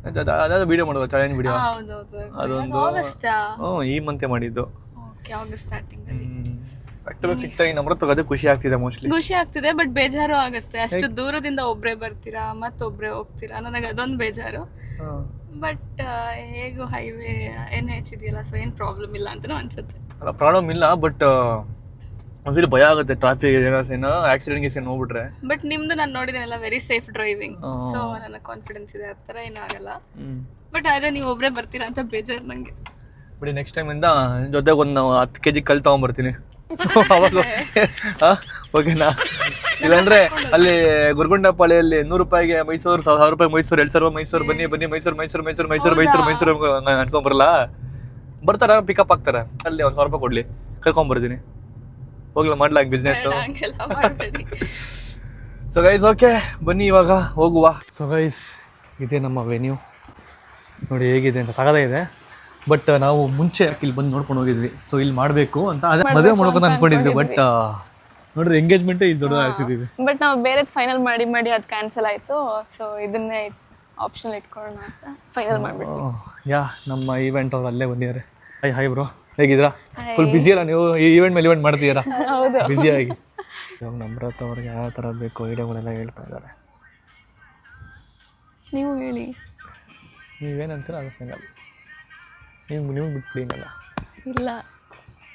ಅದಾದ ವಿಡಿಯೋ ಮಾಡುವ ಚಾಲೆಂಜ್ ವಿಡಿಯೋ ಹೌದೌದು. ಅದೊಂದು ಆಗಸ್ಟಾ? ಈ ಮಂತೆ ಮಾಡಿದ್ದು. ಓಕೆ, ಆಗಸ್ಟ್ ಸ್ಟಾರ್ಟಿಂಗ್ ಅಲ್ಲಿ. ಬ್ಯಾಕ್ ಸಿಗ್ತಾ ಈ ನಂಬರ್ ತಗೋದೇ ಖುಷಿ ಆಗ್ತಿದೆ ಮೋಸ್ಟ್ಲಿ. ಖುಷಿ ಆಗ್ತಿದೆ, ಬಟ್ ಬೇಜಾರು ಆಗುತ್ತೆ. ಅಷ್ಟು ದೂರದಿಂದ ಒಬ್ರೇ ಬರ್ತೀರಾ ಮತ್ತೊಬ್ರೇ ಹೋಗ್ತೀರಾ, ನನಗೆ ಅದೊಂದು ಬೇಜಾರು. ಬಟ್ ಹೇಗೂ ಹೈವೇ NH ಇದೆಯಲ್ಲ, ಸೊ ಏನು ಪ್ರಾಬ್ಲಮ್ ಇಲ್ಲ ಅಂತಲೂ ಅನ್ಸುತ್ತೆ. ಅಲ್ಲ ಪ್ರಾಬ್ಲಮ್ ಇಲ್ಲ, ಬಟ್ ಒಂದ್ಸಲಿ ಭಯ ಆಗುತ್ತೆ ಟ್ರಾಫಿಕ್ ಏನೋ ಆಕ್ಸಿಡೆಂಟ್ ಗೀಸ್ ಹೋಗ್ಬಿಟ್ರೆ. ಬಟ್ ನಿಮ್ದು ನಾನು ನೋಡಿದ್ದೀನಲ್ಲ, ವೆರಿ ಸೇಫ್ ಡ್ರೈವಿಂಗ್, ಸೊ ನನಗೆ ಕಾನ್ಫಿಡೆನ್ಸ್ ಇದೆ, ಆ ಥರ ಏನಾಗಲ್ಲ. ಬಟ್ ಅದೇ ನೀವು ಒಬ್ಬರೇ ಬರ್ತೀರಾ ಅಂತ ಬೇಜಾರು ನನಗೆ. ಬಿಡಿ, ನೆಕ್ಸ್ಟ್ ಟೈಮ್ ಇಂದ ಜೊತೆಗೆ ಒಂದು 10 kg ಕಲ್ ತಗೊಂಡ್ಬರ್ತೀನಿ. ಅವಾಗ ಓಕೆನಾ? ಇಲ್ಲಾಂದ್ರೆ ಅಲ್ಲಿ ಗುರುಗುಂಡಪಾಳಿಯಲ್ಲಿ 100 ರೂಪಾಯಿಗೆ ಮೈಸೂರು, 1000 ರೂಪಾಯಿ ಮೈಸೂರು, 2000 ರೂಪಾಯಿ ಮೈಸೂರು, ಬನ್ನಿ ಮೈಸೂರು ಮೈಸೂರು ಮೈಸೂರು ಮೈಸೂರು ಮೈಸೂರು ಮೈಸೂರು ಅನ್ಕೊಂಬರಲ್ಲ. ಬರ್ತಾರ, ಪಿಕಪ್ ಆಗ್ತಾರೆ, ಅಲ್ಲಿ 1,000 ರೂಪಾಯಿ ಕೊಡ್ಲಿ, ಕರ್ಕೊಂಬರ್ತೀನಿ. ಹೋಗ್ಲ ಮಾಡ್ಲಾ ಬಿಸ್ನೆಸ್. ಹಂಗೆಲ್ಲ ಮಾಡಬೇಡಿ. ಸೊ ಗೈಸ್, ಓಕೆ ಬನ್ನಿ ಇವಾಗ ಹೋಗುವ. ಸೊ ಗೈಸ್, ಇದೇ ನಮ್ಮ ವೆನ್ಯೂ ನೋಡಿ ಹೇಗಿದೆ ಅಂತ, ಸಾಕಾಗಿದೆ. ಬಟ್ ನಾವು ಮುಂಚೆ ಇಲ್ಲಿ ಬಂದು ನೋಡ್ಕೊಂಡು ಹೋಗಿದ್ವಿ. ಸೊ ಇಲ್ಲಿ ಮಾಡಬೇಕು ಅಂತ ಅದೇ ಮದುವೆ ಮಾಡ್ಕೊಂಡು ಅನ್ಕೊಂಡಿದ್ವಿ. ಬಟ್ ನೋಡ್ರಿ, ಎಂಗೇಜ್ಮೆಂಟೇ ಇಲ್ಲಿ ದೊಡ್ಡದಾಗ್ತಿದ್ದೀವಿ. ಬಟ್ ನಾವು ಬೇರೆದು ಫೈನಲ್ ಮಾಡಿ ಅದು ಕ್ಯಾನ್ಸಲ್ ಆಯಿತು. ಸೊ ಇದನ್ನೇ ಆಪ್ಷನ್ ಇಟ್ಕೊಳ್ಳೋಣ ಅಂತ ಫೈನಲ್ ಮಾಡಿಬಿಟ್ವಿ. ಯಾ, ನಮ್ಮ ಈವೆಂಟ್ ಅವ್ರು ಅಲ್ಲೇ ಬಂದಿದ್ದಾರೆ. ಹಾಯ್ ಬ್ರೋ, ಹೇಗಿದ್ದೀರಾ? ಫುಲ್ ಬಿಸಿ ಅಲ್ಲ ನೀವು? ಈ ಈವೆಂಟ್ ಮೇಲೆ ಈವೆಂಟ್ ಮಾಡ್ತೀರಾ? ಹೌದು, ಬಿಸಿಯಾಗಿ. ಇವಾಗ ನಮ್ರತ್ ಅವ್ರಿಗೆ ಯಾವ ಥರ ಬೇಕು ಐಡಿಯಾಗಳೆಲ್ಲ ಹೇಳ್ತಾ ಇದ್ದಾರೆ. ನೀವು ಹೇಳಿ. ನೀವೇನಂತೀರ ಅದು ಫೈನಲ್. ನೀವು ಬಿಟ್ಬಿಡಿನಲ್ಲ. ಇಲ್ಲ,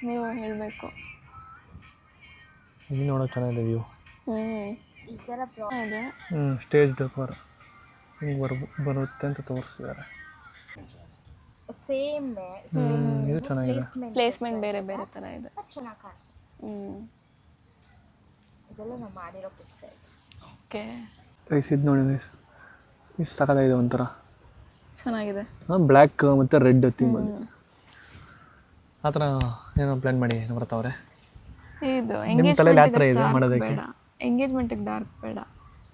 ನೀವು ಹೇಳಬೇಕು. ಇಲ್ಲಿ ನೋಡೋಕೆ ಚೆನ್ನಾಗಿದೆ ವ್ಯೂ. ಈ ಥರ ಇದೆ. ಸ್ಟೇಜ್ ಡೆಕೋರ್ ಹಿಂಗೆ ಬರುತ್ತೆ ಅಂತ ತೋರಿಸ್ತಿದ್ದಾರೆ. ಸೇಮ್ ಇದು ಚೆನ್ನಾಗಿದೆ. ಪ್ಲೇಸ್ಮೆಂಟ್ ಬೇರೆ ಬೇರೆ ಥರ ಇದೆ. ಚೆನ್ನಾಗಿ ಕಾಣಿಸುತ್ತೆ. ಇದೆಲ್ಲ ನಾವು ಮಾಡಿರೋ ಪಿಕ್ಸ್. ಓಕೆ ಗೈಸ್, ಇದು ನೋಡಿ ಗೈಸ್, ಇದು ಸಾಕಾಗಿದೆ, ಒಂಥರ ಚೆನ್ನಾಗಿದೆ. ಬ್ಲ್ಯಾಕ್ ಮತ್ತು ರೆಡ್ ಥೀಮ್ ಅಲ್ಲಿ ಆ ಥರ ಏನೋ ಪ್ಲ್ಯಾನ್ ಮಾಡಿ ನಮ್ರತ ಅವರೇ. ಇದು ತಲೆಯಲ್ಲಿ ಯಾವ ಥರ ಇದೆ ಮಾಡೋದಕ್ಕೆ? ಬೇಡ, ಎಂಗೇಜ್ಮೆಂಟಿಗೆ ಡಾರ್ಕ್ ಬೇಡ,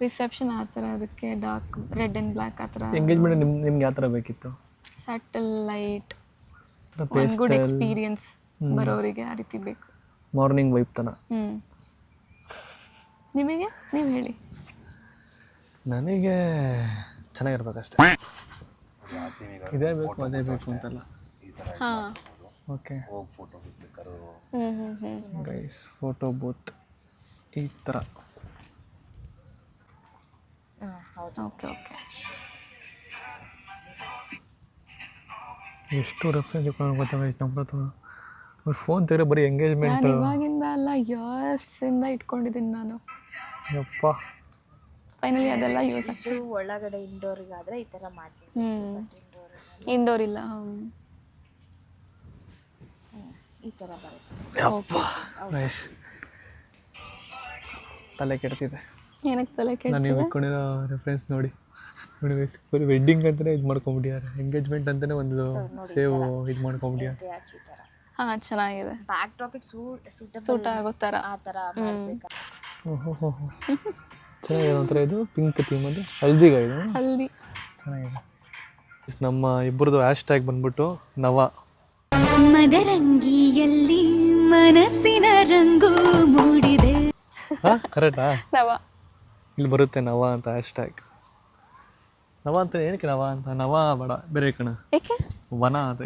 ರಿಸೆಪ್ಷನ್ ಆ ಥರ, ಅದಕ್ಕೆ ಡಾರ್ಕ್ ರೆಡ್ ಆ್ಯಂಡ್ ಬ್ಲ್ಯಾಕ್ ಆ ಥರ. ಎಂಗೇಜ್ಮೆಂಟ್ ನಿಮ್ಗೆ ಯಾವ ಥರ ಬೇಕಿತ್ತು? Subtle light, one good experience ಬರೋರಿಗೆ ಆ ರೀತಿ ಬೇಕು. ಮಾರ್ನಿಂಗ್ ವೈಪ್ ಥರ. ನಿಮಗೆ ನೀವು ಹೇಳಿ. ನನಗೆ ಚೆನ್ನಾಗಿರ್ಬೇಕಷ್ಟೇ, ಇದೇ ಬೇಕು ಅದೇ ಬೇಕು ಅಂತಲ್ಲ. ಹಾಂ, ಓಕೆ ಗೈಸ್, ಫೋಟೋ ಬೂತ್ ಈ ಥರ. Okay okay. ಎಷ್ಟು ರೆಫರೆನ್ಸ್ ಇಟ್ಕೊಂಡು ಗೊತ್ತಾ ಗೈಸ್, ನಮ್ರತ ಅವ್ರು ಫೋನ್ ತೆಗೆದ್ರೆ ಬರೀ ಎಂಗೇಜ್ಮೆಂಟ್. ಇವಾಗಿಂದ ಅಲ್ಲ, ಇಯರ್ಸಿಂದ ಇಟ್ಕೊಂಡಿದ್ದೀನಿ ನಾನು. ಯಪ್ಪ, ಫೈನಲಿ ಅದೆಲ್ಲ ಯೂಸ್ ಆಗ್ತದೆ. ಒಳಗಡೆ ಇಂಡೋರಿಗಾದರೆ ಈ ಥರ ಮಾಡಿ. ಇಂಡೋರ್ ಇಲ್ಲ. ಈ ಥರ ಬರುತ್ತೆ. ಯಪ್ಪ ಗೈಸ್, ತಲೆ ಕೆಡ್ತಿದೆ. ಏನಕ್ಕೆ ತಲೆ ಕೆಡ್ತಿದೆ? ನಾನು ನೀವು ಇಟ್ಕೊಂಡಿರೋ ರೆಫರೆನ್ಸ್ ನೋಡಿ ಗೈಸ್, ಬರೀ ವೆಡ್ಡಿಂಗ್ ಅಂತಲೇ ಇದು ಮಾಡ್ಕೊಂಬಿಟ್ಟಿದ್ದಾರೆ, ಎಂಗೇಜ್ಮೆಂಟ್ ಅಂತಲೇ ಒಂದು ಸೇವ್ ಇದು ಮಾಡ್ಕೊಂಬಿಟ್ಟಿದ್ದಾರೆ. ಹಾಂ, ಚೆನ್ನಾಗಿದೆ. ಬ್ಯಾಕ್ ಟಾಪಿಕ್ ಸೂಟ್ ಆಗೋ ಥರ ಆ ಥರ ಮಾಡಬೇಕು. ಓಹೋ, ಚೆನ್ನಾಗಿದೆ ಒಂಥರ. ಇದು ಪಿಂಕ್ ಥೀಮ್ ಅದು, ಹಲ್ದಿಗ ಇದು ಹಲ್ದಿ ಚೆನ್ನಾಗಿದೆ. ನಮ್ಮ ಇಬ್ಬರದು ಹ್ಯಾಶ್ ಟ್ಯಾಗ್ ಬಂದ್ಬಿಟ್ಟು ನವ. ಮದರಂಗಿಯಲ್ಲಿ ಮನಸ್ಸಿನ ರಂಗು ಮೂಡಿದೆ. ಕರೆಕ್ಟಾ? ನವ ಇಲ್ಲಿ ಬರುತ್ತೆ ನವ ಅಂತ ಹ್ಯಾಶ್ ಟ್ಯಾಗ್. ನವ ಅಂತ ಏನಕ್ಕೆ ನವ ಅಂತ? ನವ ಬೇಡ, ಬೇರೆ ಕಣ, ಏಕೆ ವನ ಅಂತ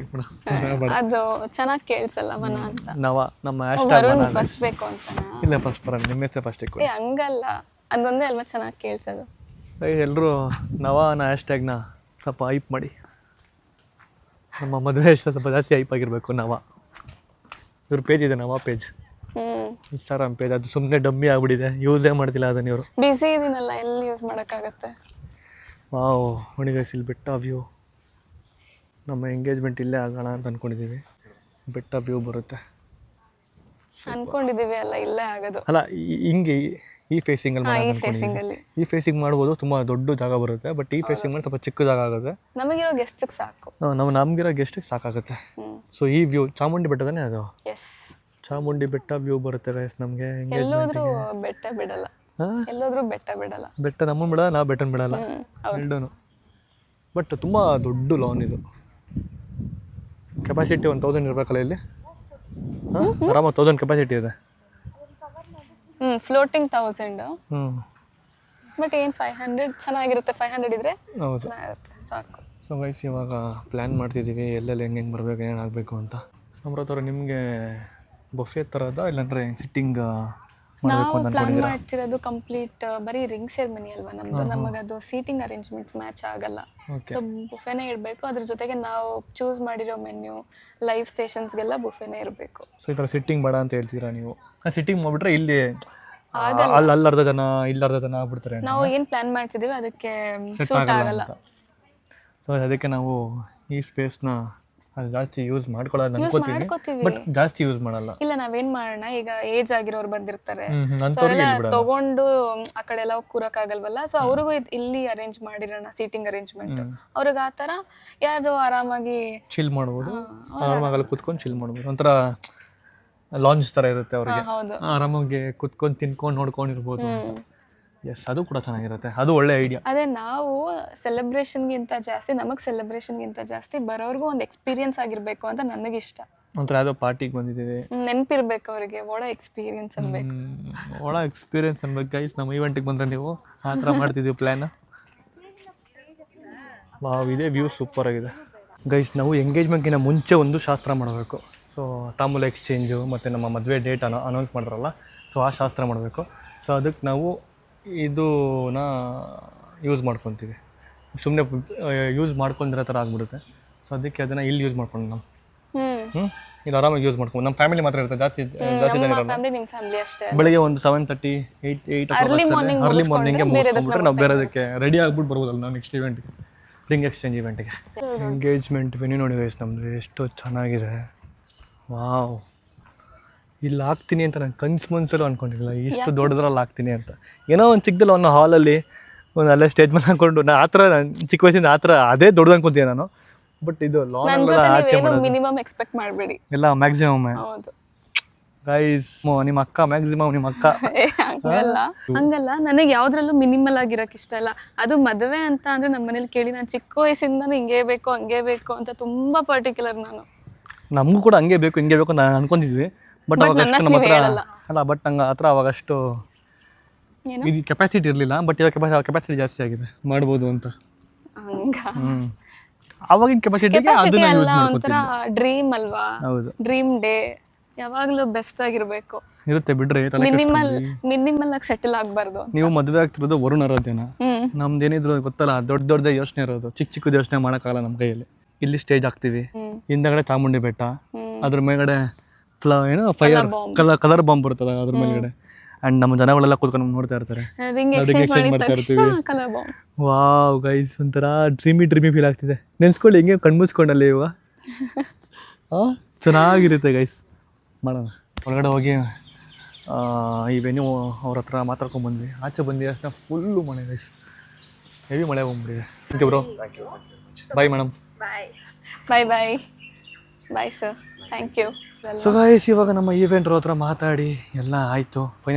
ಬೇಡ. ಅದು ಚೆನ್ನಾಗಿ ಕೇಳಿಸಲ್ಲ, ವನ ಅಂತ. ನವ ನಮ್ಮ ಹ್ಯಾಶ್ ಟ್ಯಾಗ್ ವನ. ಫಸ್ಟ್ ಬೇಕು ಅಂತನಾ? ಇಲ್ಲ, ಫಸ್ಟ್ ಬರಲ್ಲ, ನಿಮ್ಮ ಹೆಸರು ಫಸ್ಟ್ ಇಟ್ಕೊಳ್ಳಿ. ಹಂಗಲ್ಲ, ಅದೊಂದೇ ಅಲ್ವಾ ಚೆನ್ನಾಗಿ ಕೇಳಿಸೋದು. ಎಲ್ಲರೂ ನವನ ಹ್ಯಾಶ್ ಟ್ಯಾಗ್ನ ಸ್ವಲ್ಪ ಹೈಪ್ ಮಾಡಿ. ನಮ್ಮ ಮದುವೆ ಎಷ್ಟು ಸ್ವಲ್ಪ ಜಾಸ್ತಿ ಹೈಪ್ ಆಗಿರಬೇಕು. ನವ ಇವ್ರ ಪೇಜ್ ಇದೆ, ನವ ಪೇಜ್, ಇನ್ಸ್ಟಾಗ್ರಾಮ್ ಪೇಜ್. ಅದು ಸುಮ್ಮನೆ ಡಮ್ಮಿ ಆಗ್ಬಿಟ್ಟಿದೆ, ಯೂಸೇ ಮಾಡ್ತಿಲ್ಲ ಅದನ್ನ ಇವರು. ಬಿಸಿ ಇದೀನಲ್ಲ, ಎಲ್ಲಿ ಯೂಸ್ ಮಾಡೋಕ್ಕಾಗತ್ತೆ? ವಾವ್, ಹೊಣಿಗೈಸ್, ಇಲ್ಲಿ ಬೆಟ್ಟ ವ್ಯೂ. ನಮ್ಮ ಎಂಗೇಜ್ಮೆಂಟ್ ಇಲ್ಲೇ ಆಗೋಣ ಅಂತ ಅಂದ್ಕೊಂಡಿದ್ದೀವಿ. ಬೆಟ್ಟ ವ್ಯೂ ಬರುತ್ತೆ ಅನ್ಕೊಂಡಿದೀವಿ ಅಲ್ಲ, ಇಲ್ಲೇ ಆಗೋದು. ಅಲ್ಲ, ಹಿಂಗೆ ಈ ಫೇಸಿಂಗಲ್ಲಿ ಈ ಫೇಸಿಂಗ್ ಮಾಡ್ಬೋದು, ತುಂಬ ದೊಡ್ಡ ಜಾಗ ಬರುತ್ತೆ. ಬಟ್ ಈ ಫೇಸಿಂಗ್ ಮಾಡಿ ಸ್ವಲ್ಪ ಚಿಕ್ಕ ಜಾಗ ಆಗುತ್ತೆ. ನಮಗಿರೋ ಗೆಸ್ಟಿಗೆ ಸಾಕು. ನಮಗಿರೋ ಗೆಸ್ಟಿಗೆ ಸಾಕಾಗುತ್ತೆ. ಸೊ ಈ ವ್ಯೂ ಚಾಮುಂಡಿ ಬೆಟ್ಟದಾನೆ ಅದು. ಎಸ್, ಚಾಮುಂಡಿ ಬೆಟ್ಟ ವ್ಯೂ ಬರುತ್ತೆ ಗೈಸ್ ನಮಗೆ. ಎಲ್ಲೋದ್ರೂ ಬೆಟ್ಟ ಬಿಡಲ್ಲ, ಎಲ್ಲೋದ್ರೂ ಬೆಟ್ಟ ಬಿಡಲ್ಲ. ಬೆಟ್ಟ ನಮ್ಮ ಬಿಡಲ್ಲ, ನಾವು ಬೆಟ್ಟನ ಬಿಡಲ್ಲ, ಎರಡೂ. ಬಟ್ ತುಂಬ ದೊಡ್ಡ ಲಾನ್ ಇದು. ಕೆಪಾಸಿಟಿ 1000 ಇರಬೇಕಲ್ಲ ಇಲ್ಲಿ. ಆರಾಮಾಗಿ 1000 ಕೆಪಾಸಿಟಿ ಇದೆ. ಫ್ಲೋಟಿಂಗ್ 1000. ಬಟ್ ಏನು 500 ಚೆನ್ನಾಗಿರುತ್ತೆ. 500 ಇದ್ರೆ ಚೆನ್ನಾಗಿರುತ್ತೆ, ಸಾಕು. ಸೊ ಗೈಸ್ ಇವಾಗ ಪ್ಲ್ಯಾನ್ ಮಾಡ್ತಿದ್ದೀವಿ ಎಲ್ಲೆಲ್ಲಿ ಹೆಂಗೆ ಬರಬೇಕು ಏನೇನು ಆಗಬೇಕು ಅಂತ. ಅಮೃತ ನಿಮಗೆ ಬಫೆ ಥರದ ಇಲ್ಲಾಂದರೆ ಸಿಟ್ಟಿಂಗ್ ಮಾಡಬೇಕು ನಾವು ಅಂತ ಪ್ಲಾನ್ ಅನ್ಕೊಂಡಿದ್ದೀರಾ? ಮಾಡ್ತಿರೋದು ಕಂಪ್ಲೀಟ್ ಬರೀ ರಿಂಗ್ ಸೆರೆಮನಿ ಅಲ್ವಾ ನಮ್ದು, ನಮಗದು ಸೀಟಿಂಗ್ ಅರೇಂಜ್ಮೆಂಟ್ಸ್ ಮ್ಯಾಚ್ ಆಗಲ್ಲ. ಸೊ ಬುಫೆನೇ ಇರಬೇಕು. ಅದ್ರ ಜೊತೆಗೆ ನಾವು ಚೂಸ್ ಮಾಡಿರೋ ಮೆನ್ಯೂ ಲೈವ್ ಸ್ಟೇಷನ್ಸ್ಗೆಲ್ಲ ಬುಫೆನೇ ಇರಬೇಕು. ಸೊ ಈ ಥರ ಸಿಟ್ಟಿಂಗ್ ಬೇಡ ಅಂತ ಹೇಳ್ತೀರಾ ನೀವು? ಸಿಟ್ಟಿಂಗ್ ಮಾಡಿಬಿಟ್ರೆ ಇಲ್ಲಿ ಅಲ್ಲಿ ಅರ್ಧ ಜನ ಇಲ್ಲಿ ಅರ್ಧ ಜನ ಆಗ್ಬಿಡ್ತಾರೆ. ನಾವು ಏನು ಪ್ಲಾನ್ ಮಾಡ್ತಿದ್ದೀವಿ ಅದಕ್ಕೆ ಸೂಟ್ ಆಗಲ್ಲ. ಸೊ ಅದಕ್ಕೆ ನಾವು ಈ ಸ್ಪೇಸ್ನ ಅದು ಜಾಸ್ತಿ ಯೂಸ್ ಮಾಡ್ಕೊಳ್ಳೋದು ಅನ್ಕೋತೀವಿ, ಮಾಡ್ಕೋತೀವಿ. ಬಟ್ ಜಾಸ್ತಿ ಯೂಸ್ ಮಾಡಲ್ಲ. ಇಲ್ಲ ನಾವೇನ್ ಮಾಡೋಣ, ಈಗ ಏಜ್ ಆಗಿರೋರು ಬಂದಿರ್ತಾರೆ, ಅಂಥವ್ರಿಗೆ ಸೊ ಅವರೆಲ್ಲ ಹೇಳ್ಬಿಡೋಣ. ತಗೊಂಡು ಆ ಕಡೆ ಎಲ್ಲ ಕೂರಕ್ ಆಗಲ್ವಲ್ಲ. ಸೊ ಅವ್ರಿಗೂ ಇಲ್ಲಿ ಅರೇಂಜ್ ಮಾಡಿರೋಣ ಸೀಟಿಂಗ್ ಅರೇಂಜ್ಮೆಂಟ್. ಅವ್ರಿಗೆ ಆ ಥರ ಯಾರು ಆರಾಮಾಗಿ ಚಿಲ್ ಮಾಡ್ಬೋದು, ಆರಾಮಾಗಲ್ಲ ಕುತ್ಕೊಂಡು ಚಿಲ್ ಮಾಡ್ಬೋದು. ಒಂಥರ ಲಾಂಜ್ ಥರ ಇರುತ್ತೆ ಅವ್ರಿಗೆ, ಹೌದು. ಆರಾಮಾಗಿ ಕುತ್ಕೊಂಡು ತಿನ್ಕೊಂಡು ನೋಡ್ಕೊಂಡಿರ್ಬೋದು. ಎಸ್, ಅದು ಕೂಡ ಚೆನ್ನಾಗಿರುತ್ತೆ, ಅದು ಒಳ್ಳೆ ಐಡಿಯಾ. ಅದೇ ನಾವು ಸೆಲೆಬ್ರೇಷನ್ಗಿಂತ ಜಾಸ್ತಿ ಸೆಲೆಬ್ರೇಷನ್ಗಿಂತ ಜಾಸ್ತಿ ಬರೋರ್ಗೂ ಒಂದು ಎಕ್ಸ್ಪೀರಿಯನ್ಸ್ ಆಗಿರ್ಬೇಕು ಅಂತ ನನಗಿಷ್ಟ. ಒಂಥರ ಯಾವುದೋ ಪಾರ್ಟಿಗೆ ಬಂದಿದ್ದೀವಿ, ನೆನಪಿರ್ಬೇಕು ಅವ್ರಿಗೆ, ಒಳ ಎಕ್ಸ್ಪೀರಿಯನ್ಸ್ ಅನ್ಬೇಕು. ಒಳ್ಳೆ ಎಕ್ಸ್ಪೀರಿಯನ್ಸ್ ಅನ್ಬೇಕು ಗೈಸ್. ನಮ್ಮ ಈವೆಂಟಿಗೆ ಬಂದರೆ ನೀವು ಆ ಥರ ಮಾಡ್ತಿದ್ದೀವಿ ಪ್ಲ್ಯಾನ್. ವಾವ್, ಇದೇ ವ್ಯೂ ಸೂಪರ್ ಆಗಿದೆ ಗೈಸ್. ನಾವು ಎಂಗೇಜ್ಮೆಂಟ್ಗಿಂತ ಮುಂಚೆ ಒಂದು ಶಾಸ್ತ್ರ ಮಾಡಬೇಕು. ಸೊ ತಾಂಬೂಲ ಎಕ್ಸ್ಚೇಂಜು ಮತ್ತು ನಮ್ಮ ಮದುವೆ ಡೇಟ್ ಅನೌನ್ಸ್ ಮಾಡಿದ್ರಲ್ಲ, ಸೊ ಆ ಶಾಸ್ತ್ರ ಮಾಡಬೇಕು. ಸೊ ಅದಕ್ಕೆ ನಾವು ಇದನ್ನ ಯೂಸ್ ಮಾಡ್ಕೊತೀವಿ. ಸುಮ್ಮನೆ ಯೂಸ್ ಮಾಡ್ಕೊಂಡಿರೋ ಥರ ಆಗ್ಬಿಡುತ್ತೆ. ಸೊ ಅದಕ್ಕೆ ಅದನ್ನು ಇಲ್ಲಿ ಯೂಸ್ ಮಾಡ್ಕೊಂಡು ನಾವು ಇಲ್ಲಿ ಆರಾಮಾಗಿ ಯೂಸ್ ಮಾಡ್ಕೊಂಡು ನಮ್ಮ ಫ್ಯಾಮಿಲಿ ಮಾತ್ರ ಇರುತ್ತೆ, ಜಾಸ್ತಿ ಜನ ಇರೋಲ್ಲ. ಫ್ಯಾಮಿಲಿ ನಿಮ್ಮ ಫ್ಯಾಮಿಲಿ ಅಷ್ಟೇ. ಬೆಳಗ್ಗೆ ಒಂದು 7:30, 8 ಅರ್ಲಿ ಮಾರ್ನಿಂಗ್ಗೆ ಮುಗಿಸ್ಕೊಂಡ್ಬಿಟ್ರೆ ನಾವು ಬೇರೆದಕ್ಕೆ ರೆಡಿ ಆಗ್ಬಿಟ್ಟು ಬರ್ಬೋದಲ್ಲ ನಾವು ನೆಕ್ಸ್ಟ್ ಇವೆಂಟ್ಗೆ, ರಿಂಗ್ ಎಕ್ಸ್ಚೇಂಜ್ ಇವೆಂಟ್ಗೆ. ಎಂಗೇಜ್ಮೆಂಟ್ ವೆನ್ಯೂ ನೋಡಿ ಗೈಸ್ ನಮ್ಮದು ಎಷ್ಟು ಚೆನ್ನಾಗಿದೆ. ವಾವ್, ಇಲ್ಲಿ ಹಾಕ್ತೀನಿ ಅಂತ ನಾನು ಕನ್ಸು ಮನ್ಸಲ್ಲೂ ಅಂದ್ಕೊಂಡಿಲ್ಲ, ಇಷ್ಟು ದೊಡ್ಡದ್ರಲ್ಲಿ ಹಾಕ್ತೀನಿ ಅಂತ. ಏನೋ ಒಂದು ಚಿಕ್ಕದಲ್ಲ ಒಂದು ಹಾಲಲ್ಲಿ ಒಂದು ಅಲ್ಲೇ ಸ್ಟೇಜ್ ಮೇಲೆ ಹಾಕ್ಕೊಂಡು ನಾ ಆ ಥರ ಚಿಕ್ಕ ವಯಸ್ಸಿಂದ ಆ ಥರ ಅದೇ ದೊಡ್ಡದು ಅನ್ಕೊತೀನಿ ನಾನು. ಬಟ್ ಇದು ಲಾಂಗ್ ಆಚೆ ಮಿನಿಮಮ್ ಎಕ್ಸ್ಪೆಕ್ಟ್ ಮಾಡಬೇಡಿ, ಎಲ್ಲ ಮ್ಯಾಕ್ಸಿಮಮ್. ಹೌದು ಗೈಸ್, ನಿಮ್ಮ ಅಕ್ಕ ಮ್ಯಾಕ್ಸಿಮಮ್, ನಿಮ್ಮ ಅಕ್ಕ ಹಂಗಲ್ಲ. ನನಗೆ ಯಾವ್ದ್ರಲ್ಲೂ ಮಿನಿಮಲ್ ಆಗಿರಕ್ಕೆ ಇಷ್ಟ ಇಲ್ಲ. ಅದು ಮದುವೆ ಅಂತ ಅಂದ್ರೆ ನಮ್ಮ ಮನೇಲಿ ಕೇಳಿ ನಾನು ಚಿಕ್ಕ ವಯಸ್ಸಿಂದನೂ ಹಿಂಗೇ ಬೇಕು ಹಂಗೇ ಬೇಕು ಅಂತ ತುಂಬಾ ಪರ್ಟಿಕ್ಯುಲರ್ ನಾನು. ನಮಗೂ ಕೂಡ ಹಂಗೆ ಬೇಕು ಹಿಂಗೆ ಬೇಕು ಅಂತ ಅನ್ಕೊಂಡಿದ್ವಿ. ಬಟ್ ಅವಾಗ ಅಷ್ಟು ನಮ್ಮ ಹತ್ರ ಅಲ್ಲ, ಬಟ್ ನಂಗೆ ಆ ಥರ ಅವಾಗ ಅಷ್ಟು ಇದು ಕೆಪಾಸಿಟಿ ಇರಲಿಲ್ಲ. ಬಟ್ ಇವಾಗ ಕೆಪಾಸಿಟಿ ಜಾಸ್ತಿ ಆಗಿದೆ, ಮಾಡ್ಬೋದು ಅಂತ. ಅವಾಗಿನ ಕೆಪಾಸಿಟಿಗೆ ಅದನ್ನ ಯೂಸ್ ಒಂಥರ ಡ್ರೀಮ್ ಅಲ್ವಾ? ಹೌದು, ಡ್ರೀಮ್ ಡೇ ಯಾವಾಗಲೂ ಬೆಸ್ಟ್ ಆಗಿರ್ಬೇಕು ಇರುತ್ತೆ ಬಿಡ್ರಿ. ಮಿನಿಮಲ್ ಆಗಿ ಸೆಟಲ್ ಆಗಬಾರ್ದು. ನೀವು ಮದುವೆ ಆಗ್ತಿರೋದು ವರುಣ ಆರಾಧ್ಯನ, ನಮ್ದೇನಿದ್ರು ಗೊತ್ತಲ್ಲ, ದೊಡ್ಡದೇ ಯೋಚನೆ ಇರೋದು, ಚಿಕ್ಕ ಯೋಚನೆ ಮಾಡೋಕ್ಕಾಗಲ್ಲ ನಮ್ಮ ಕೈಯಲ್ಲಿ. ಇಲ್ಲಿ ಸ್ಟೇಜ್ ಹಾಕ್ತೀವಿ, ಹಿಂದಗಡೆ ಚಾಮುಂಡಿ ಬೆಟ್ಟ, ಅದ್ರ ಮೇಲ್ಗಡೆ ಏನು ಫೈರ್ ಕಲರ್ ಬಾಂಬ್ ಬರ್ತದೆ ಅದ್ರ ಮೇಲ್ಗಡೆ. ಅಂಡ್ ನಮ್ಮ ಜನಗಳೆಲ್ಲ ಕೂತ್ಕೊಂಡು ನೋಡ್ತಾ ಇರ್ತಾರೆ, ಎಕ್ಸ್ಚೇಂಜ್ ಮಾಡ್ತಾ ಇರ್ತೀವಿ. ವಾವ್ ಗೈಸ್, ಒಂಥರ ಡ್ರೀಮಿ ಫೀಲ್ ಆಗ್ತಿದೆ. ನೆನ್ಸ್ಕೊಳ್ಳಿ ಹಿಂಗೆ ಕಣ್ಮುಚ್ಕೊಂಡಲ್ಲಿ ಇವಾಗ ಚೆನ್ನಾಗಿರುತ್ತೆ ಗೈಸ್. ಮಾಡೋಣ. ಹೊರಗಡೆ ಹೋಗಿ ಈ ವೆನ್ಯೂ ಅವ್ರ ಹತ್ರ ಮಾತಾಡ್ಕೊಂಡ್ಬಂದ್ವಿ. ಆಚೆ ಬಂದಿದ ತಕ್ಷಣ ಫುಲ್ಲು ಮಳೆ ಗೈಸ್, ಹೆವಿ ಮಳೆ ಹೋಗ್ಬಿಟ್ಟಿದೆ. Thank you bro. Bye madam. Bye bye bye sir, thank you. So guys, ಇವಾಗ ನಮ್ಮ ಈವೆಂಟ್ರ ಹತ್ರ ಮಾತಾಡಿ ಎಲ್ಲ ಆಯಿತು,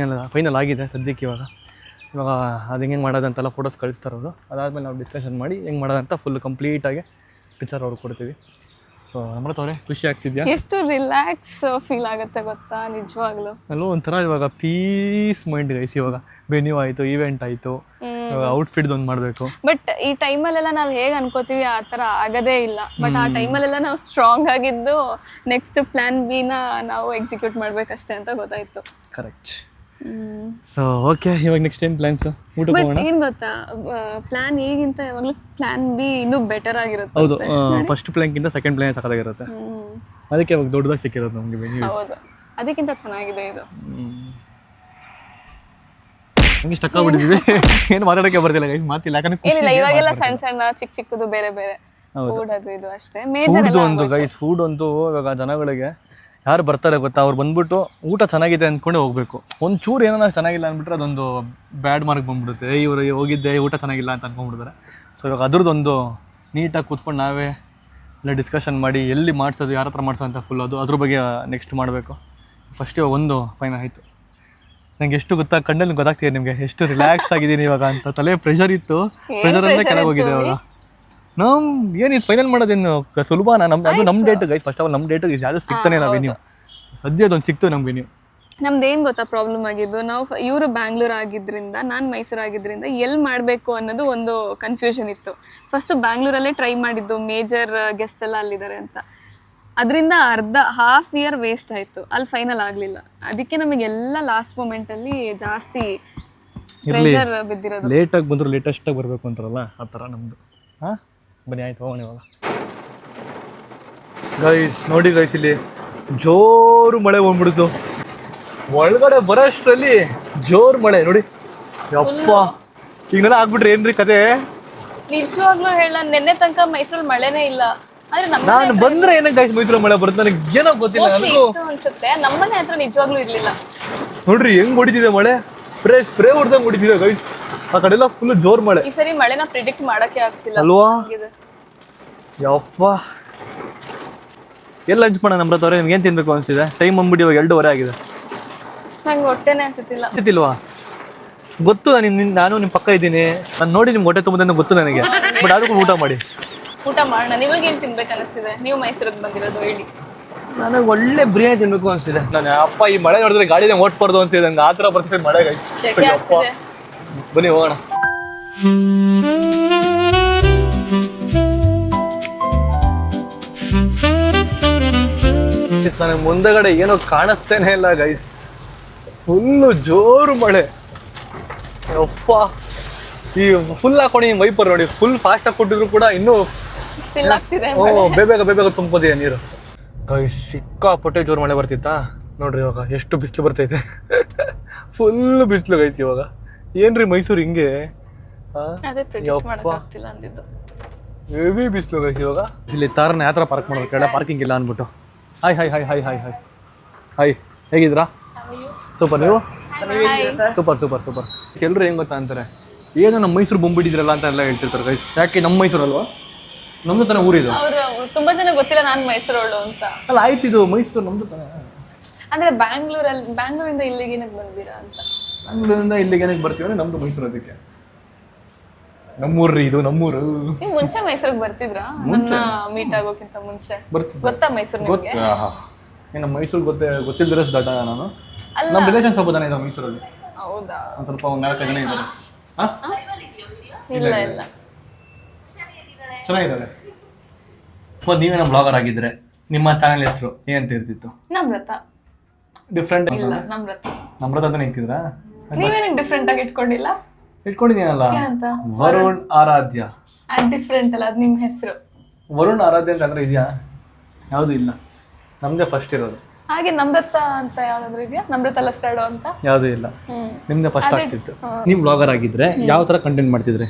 ಫೈನಲ್ ಆಗಿದೆ ಸದ್ಯಕ್ಕೆ. ಇವಾಗ ಅದು ಹೆಂಗೆ ಮಾಡೋದಂತೆಲ್ಲ ಫೋಟೋಸ್ ಕಳಿಸ್ತಾರವರು. ಅದಾದಮೇಲೆ ನಾವು ಡಿಸ್ಕಷನ್ ಮಾಡಿ ಹೆಂಗೆ ಮಾಡೋದಂತ ಫುಲ್ ಕಂಪ್ಲೀಟಾಗಿ ಪಿಕ್ಚರ್ ಅವ್ರಿಗೆ ಕೊಡ್ತೀವಿ. ಸೊ ಅಮೃತ ಅವರೇ, ಖುಷಿ ಆಗ್ತಿದ್ಯಾ? ಎಷ್ಟು ರಿಲ್ಯಾಕ್ಸ್ ಫೀಲ್ ಆಗುತ್ತೆ ಗೊತ್ತಾ ನಿಜವಾಗ್ಲೂ. ಅಲ್ಲೂ ಒಂಥರ ಇವಾಗ ಪೀಸ್ ಮೈಂಡ್ ಗೈಸ್. ಇವಾಗ ವೆನ್ಯೂ ಆಯಿತು, ಈವೆಂಟ್ ಆಯಿತು, ಔಟ್ಫಿಟ್ದು ಒಂದು ಮಾಡಬೇಕು. ಬಟ್ ಈ ಟೈಮಲ್ಲೆಲ್ಲ ನಾವು ಹೇಗೆ ಅನ್ಕೋತೀವಿ ಆ ಥರ ಆಗೋದೇ ಇಲ್ಲ. ಬಟ್ ಆ ಟೈಮಲ್ಲೆಲ್ಲ ನಾವು ಸ್ಟ್ರಾಂಗ್ ಆಗಿದ್ದು ನೆಕ್ಸ್ಟ್ ಪ್ಲಾನ್ ಬಿನ ನಾವು ಎಕ್ಸಿಕ್ಯೂಟ್ ಮಾಡಬೇಕಷ್ಟೇ ಅಂತ ಗೊತ್ತಾಯ್ತು. ಕರೆಕ್ಟ್. ಸೊ ಓಕೆ, ಇವಾಗ ನೆಕ್ಸ್ಟ್ ಏನು ಪ್ಲಾನ್ಸ್? ಊಟಕ್ಕೆ ಹೋಗೋಣ. ಏನು ಗೊತ್ತಾ, ಪ್ಲಾನ್ ಈಗಿಂತ ಯಾವಾಗಲೂ ಪ್ಲಾನ್ ಬಿ ಇನ್ನೂ ಬೆಟರ್ ಆಗಿರುತ್ತೆ. ಹೌದು, ಫಸ್ಟ್ ಪ್ಲಾನ್ಗಿಂತ ಸೆಕೆಂಡ್ ಪ್ಲಾನ್ ಸಕ್ಕತ್ತಾಗಿರುತ್ತೆ. ಅದಕ್ಕೆ ಇವಾಗ ದೊಡ್ಡದಾಗಿ ಸಿಕ್ಕಿರೋದು ನಮಗೆ ವೆನ್ಯೂ. ಹೌದು, ಅದಕ್ಕಿಂತ ಚೆನ್ನಾಗಿದೆ ಇದು. ಹಂಗೆ ಸ್ಟಕ್ ಆಗ್ಬಿಟ್ಟಿದ್ವಿ, ಏನು ಮಾತಾಡೋಕ್ಕೆ ಬರ್ತಿಲ್ಲ ಗೈಸ್, ಮಾತಿಲ್ಲ. ಯಾಕಂದ್ರೆ ಏನಿಲ್ಲ, ಇವಾಗೆಲ್ಲ ಸಣ್ಣ ಸಣ್ಣ ಚಿಕ್ಕದು ಬೇರೆ ಬೇರೆ ಫುಡ್ ಅದು ಇದು ಅಷ್ಟೇ. ಮೇಜರ್ ಒಂದು ಗೈಸ್, ಫುಡ್ ಅಂತೂ ಇವಾಗ ಜನಗಳಿಗೆ ಯಾರು ಬರ್ತಾರೆ ಗೊತ್ತಾ, ಅವ್ರು ಬಂದ್ಬಿಟ್ಟು ಊಟ ಚೆನ್ನಾಗಿದೆ ಅಂದ್ಕೊಂಡೆ ಹೋಗ್ಬೇಕು. ಒಂಚೂರು ಏನೋ ಚೆನ್ನಾಗಿಲ್ಲ ಅಂದ್ಬಿಟ್ರೆ ಅದೊಂದು ಬ್ಯಾಡ್ ಮಾರ್ಕ್ ಬಂದ್ಬಿಡುತ್ತೆ. ಇವರು ಹೋಗಿದ್ದೆ ಊಟ ಚೆನ್ನಾಗಿಲ್ಲ ಅಂತ ಅನ್ಕೊಂಡ್ಬಿಡ್ತಾರೆ. ಸೊ ಇವಾಗ ಅದ್ರದ್ದೊಂದು ನೀಟಾಗಿ ಕೂತ್ಕೊಂಡು ನಾವೇ ಎಲ್ಲ ಡಿಸ್ಕಷನ್ ಮಾಡಿ ಎಲ್ಲಿ ಮಾಡಿಸೋದು, ಯಾರ ಹತ್ರ ಮಾಡಿಸೋ ಅಂತ ಫುಲ್ ಅದ್ರ ಬಗ್ಗೆ ನೆಕ್ಸ್ಟ್ ಮಾಡಬೇಕು. ಫಸ್ಟ್ ಇವಾಗ ಒಂದು ಫೈನಲ್ ಆಯಿತು. ನಂಗೆ ಎಷ್ಟು ಗೊತ್ತಾ, ಕಣ್ಣಲ್ಲಿ ಗೊತ್ತಾಗ್ತಿದೆ ನಿಮಗೆ ಎಷ್ಟು ರಿಲ್ಯಾಕ್ಸ್ ಆಗಿದ್ದೀನಿ ಇವಾಗ ಅಂತ. ತಲೆ ಪ್ರೆಷರ್ ಇತ್ತು, ಪ್ರೆಷರಲ್ಲೇ ಕೆಳಗೆ ಹೋಗಿದೆ ಇವಾಗ. ಏನು ಇದು ಫೈನಲ್ ಮಾಡೋದೇನು ಸುಲಭ? ಅದು ನಮ್ಮ date guys. First of all ನಮ್ಮ ಡೇಟ್ ಯಾವುದು ಸಿಗ್ತಾನೆ ಇಲ್ಲ ವೆನ್ಯೂ. ಸದ್ಯ ಅದೊಂದು ಸಿಕ್ತು ನಮ್ಮ ವೆನ್ಯೂ. ನಮ್ದು ಏನು ಗೊತ್ತಾ ಪ್ರಾಬ್ಲಮ್ ಆಗಿದ್ದು, ನಾವು ಇವರು ಬ್ಯಾಂಗ್ಳೂರ್ ಆಗಿದ್ದರಿಂದ ನಾನು ಮೈಸೂರು ಆಗಿದ್ದರಿಂದ ಎಲ್ಲಿ ಮಾಡಬೇಕು ಅನ್ನೋದು ಒಂದು ಕನ್ಫ್ಯೂಷನ್ ಇತ್ತು. ಫಸ್ಟು ಬ್ಯಾಂಗ್ಳೂರಲ್ಲೇ ಟ್ರೈ ಮಾಡಿದ್ದು, ಮೇಜರ್ ಗೆಸ್ಟ್ ಎಲ್ಲ ಅಲ್ಲಿದ್ದಾರೆ ಅಂತ. ಅದರಿಂದ ಹಾಫ್ ಇಯರ್ ವೇಸ್ಟ್ ಆಯಿತು, ಅಲ್ಲಿ ಫೈನಲ್ ಆಗಲಿಲ್ಲ. ಅದಕ್ಕೆ ನಮಗೆಲ್ಲ ಲಾಸ್ಟ್ ಮೂಮೆಂಟಲ್ಲಿ ಜಾಸ್ತಿ ಪ್ರೆಷರ್ ಬಿದ್ದಿರೋದು. ಲೇಟಾಗಿ ಬಂದರೂ ಲೇಟೆಸ್ಟಾಗಿ ಬರಬೇಕು ಅಂತಾರಲ್ಲ ಆ ಥರ ನಮ್ಮದು. ಹಾಂ ಬನ್ನಿ, ಆಯ್ತು ಹೋಗೋಣ ಇವಾಗ. ಗೈಸ್ ನೋಡಿ ಗೈಸ್, ಇಲ್ಲಿ ಜೋರು ಮಳೆ ಬಂದ್ಬಿಡ್ತು. ಒಳಗಡೆ ಬರೋಷ್ಟರಲ್ಲಿ ಜೋರು ಮಳೆ ನೋಡಿ. ಯಪ್ಪ, ಈಗನೆಲ್ಲ ಆಗ್ಬಿಟ್ರಿ ಏನ್ರಿ ಕತೆ? ನಿಜವಾಗ್ಲೂ ಹೇಳ, ನೆನ್ನೆ ತನಕ ಮೈಸೂರಲ್ಲಿ ಮಳೆನೇ ಇಲ್ಲ. ಆದ್ರೆ ನಾನು ಬಂದ್ರೆ ಏನಕ್ಕೆ ಗೈಸ್ ಮೈಸೂರು ಮಳೆ ಬರುತ್ತೆ ನನಗೆ ಏನೋ ಗೊತ್ತಿಲ್ಲ. ನನಗೂ ಅನ್ಸುತ್ತೆ ನಮ್ಮನೆ ಹತ್ರ ನಿಜವಾಗ್ಲೂ ಇರ್ಲಿಲ್ಲ. ನೋಡ್ರಿ ಹೆಂಗ್ ಹೊಡಿತಿದೆ ಮಳೆ, ಸ್ಪ್ರೇ ಹೊಡೆದಂಗೆ ಹೊಡಿತಿದೆ ಗೈಸ್. ಆ ಕಡೆ ಎಲ್ಲ ಫುಲ್ ಜೋರ್ ಮಳೆ. ಈ ಸರಿ ಮಳೆನ ಪ್ರಿಡಿಕ್ಟ್ ಮಾಡಕ್ಕೆ ಆಗ್ತಿಲ್ಲ ಅಲ್ವಾ? ಯಪ್ಪ, ಎಲ್ಲ ಲಂಚ್ ಮಾಡೋಣ ನಮ್ರತ ಅವ್ರೆ? ನಿಮ್ಗೆ ಏನು ತಿನ್ಬೇಕು ಅನ್ಸಿದೆ? ಟೈಮ್ ಬಂದ್ಬಿಟ್ಟು ಇವಾಗ 2:30 ಆಗಿದೆ. ನಂಗೆ ಹೊಟ್ಟೆನೇ ಅನ್ಸುತ್ತಿಲ್ಲ. ಅನ್ಸುತ್ತಿಲ್ವಾ? ಗೊತ್ತು ನಾನು ನಿಮ್ಮ ಪಕ್ಕ ಇದ್ದೀನಿ, ನಾನು ನೋಡಿ ನಿಮ್ಗೆ ಹೊಟ್ಟೆ ತುಂಬುತ್ತೆ ಗೊತ್ತು ನನಗೆ. ಬಟ್ ಅದಕ್ಕೂ ಊಟ ಮಾಡಿ. ಊಟ ಮಾಡೋಣ. ನಿಮಗೇನು ತಿನ್ಬೇಕು ಅನಿಸ್ತಿದೆ? ನೀವು ಮೈಸೂರಿಗೆ ಬಂದಿರೋದು ಹೇಳಿ. ನನಗೆ ಒಳ್ಳೆ ಬಿರಿಯಾನಿ ತಿನ್ಬೇಕು ಅನ್ಸಿದೆ. ನಾನು ಅಪ್ಪ ಈ ಮಳೆ ನೋಡಿದ್ರೆ ಗಾಡಿನೇ ಓಟ್ಬಾರ್ದು ಅಂತಿದೆ ನಂಗೆ. ಆ ಥರ ಬರ್ತಿದೆ ಮಳೆ. ಅಪ್ಪ ಬನ್ನಿ ಹೋಗೋಣ. ನನಗೆ ಮುಂದಗಡೆ ಏನೋ ಕಾಣಿಸ್ತೇನೆ ಇಲ್ಲ ಗೈಸ್, ಫುಲ್ಲು ಜೋರು ಮಳೆ. ಅಪ್ಪ, ಈ ಫುಲ್ ಹಾಕೊಂಡು ವೈಪರ್ ನೋಡಿ, ಫುಲ್ ಫಾಸ್ಟ್ ಆಗಿ ಕೊಟ್ಟಿದ್ರು ಕೂಡ ಇನ್ನೂ ಬೇಗ ತುಂಬೋದಿದೆ ನೀರು. ಗೈಸ್ ಸಿಕ್ಕಾಪಟ್ಟೆ ಜೋರು ಮಳೆ ಬರ್ತಿತ್ತಾ ನೋಡ್ರಿ. ಇವಾಗ ಎಷ್ಟು ಬಿಸಿಲು ಬರ್ತೈತೆ, ಫುಲ್ ಬಿಸಿಲು ಗೈಸ್. ಇವಾಗ ಏನ್ರಿ ಮೈಸೂರು ಹಿಂಗೆ? ಹೆವಿ ಬಿಸಿಲು ಗೈಸ್ ಇವಾಗ. ಇಲ್ಲಿ ತಾರನ್ನ ಯಾವ ಥರ ಪಾರ್ಕ್ ಮಾಡೋದು ಕೇಳ, ಪಾರ್ಕಿಂಗ್ ಇಲ್ಲ ಅಂದ್ಬಿಟ್ಟು. Hi hi hi hi hi hi hi, ಹೇಗಿದ್ರಾ? ಸೂಪರ್. ನೀವು? ಸೂಪರ್. ಎಲ್ಲರೂ ಹೆಂಗೆ ಗೊತ್ತಾ ಅಂತಾರೆ, ಏನೋ ನಮ್ಮ ಮೈಸೂರು ಬಂದ್ಬಿಟ್ಟಿದ್ರಲ್ಲ ಅಂತ ಎಲ್ಲ ಹೇಳ್ತಿರ್ತಾರೆ ಗೈಸ್. ಯಾಕೆ ನಮ್ಮ ಮೈಸೂರು ಅಲ್ವಾ? ನಮ್ದು ತಾನೇ ಊರಿದು. ತುಂಬಾ ಜನ ಗೊತ್ತಿಲ್ಲ ನಾನು ಮೈಸೂರವಳು ಅಂತ. ಅಲ್ಲ ಆಯ್ತು, ಇದು ಮೈಸೂರು ನಮ್ದು ತಾನೇ. ಅಂದ್ರೆ ಬ್ಯಾಂಗ್ಳೂರಿಂದ ಇಲ್ಲಿಗೆ ಏನಕ್ಕೆ ಬಂದಿರಾ ಅಂತ. ಬ್ಯಾಂಗ್ಳೂರಿಂದ ಇಲ್ಲಿಗೆ ಏನಕ್ಕೆ ಬರ್ತೀವಿ ಅಂದ್ರೆ ನಮ್ದು ಮೈಸೂರು, ಅದಕ್ಕೆ ನಮ್ಮೂರ್ರಿ ಇದು, ನಮ್ಮೂರು. ನೀವು ಮುಂಚೆ ಮೈಸೂರಿಗೆ ಬರ್ತಿದ್ರಾ? ನನ್ನ ಮೀಟ್ ಆಗೋಕ್ಕಿಂತ ಮುಂಚೆ ಗೊತ್ತಾ ಮೈಸೂರು ನಿಮಗೆ? ನಮ್ಮ ಮೈಸೂರು ಗೊತ್ತಿಲ್ದಿರೋ ದಡ್ಡ ನಾನು. ನಮ್ಮ ರಿಲೇಷನ್ ಸ್ವಲ್ಪ ಜನ ಇದ್ದಾರೆ ಮೈಸೂರಲ್ಲಿ. ಹೌದಾ? ಒಂದು ಸ್ವಲ್ಪ 4 ಜನ ಇದ್ದಾರೆ. ಇಲ್ಲ ಚೆನ್ನಾಗಿದ್ದಾರೆ. ನೀವೇ ನಮ್ಮ ಬ್ಲಾಗರ್ ಆಗಿದ್ರೆ ನಿಮ್ಮ ಚಾನೆಲ್ ಹೆಸರು ಏನಂತ ಇರ್ತಿತ್ತು? ನಮ್ರತ. ಡಿಫ್ರೆಂಟ್ ಇಲ್ಲ, ನಮ್ರತ ಅಂತ ಇರ್ತಿದ್ರಾ? ನೀವೇನಕ್ಕೆ ಡಿಫ್ರೆಂಟ್ ಆಗಿ ಇಟ್ಕೊಂಡಿಲ್ಲ? ಇಟ್ಕೊಂಡಿದ್ದೀನಲ್ಲ, ವರುಣ್ ಆರಾಧ್ಯ. ಅದು ಡಿಫ್ರೆಂಟ್ ಅಲ್ಲ, ಅದು ನಿಮ್ಮ ಹೆಸರು. ವರುಣ್ ಆರಾಧ್ಯ ಅಂತ ಅಂದ್ರೆ ಇದೆಯಾ? ಯಾವುದು ಇಲ್ಲ, ನಮ್ದೇ ಫಸ್ಟ್ ಇರೋದು. ಹಾಗೆ ನಮ್ರತ ಅಂತ ಯಾವ್ದಾದ್ರು ಇದೆಯಾ? ನಮ್ರತ ಲಸ್ರಾಡೋ ಅಂತ ಯಾವುದೂ ಇಲ್ಲ, ನಿಮ್ದೇ ಫಸ್ಟ್ ಆಗ್ತಿತ್ತು. ನೀವು ಬ್ಲಾಗರ್ ಆಗಿದ್ರೆ ಯಾವ ಥರ ಕಂಟೆಂಟ್ ಮಾಡ್ತಿದ್ರಿ?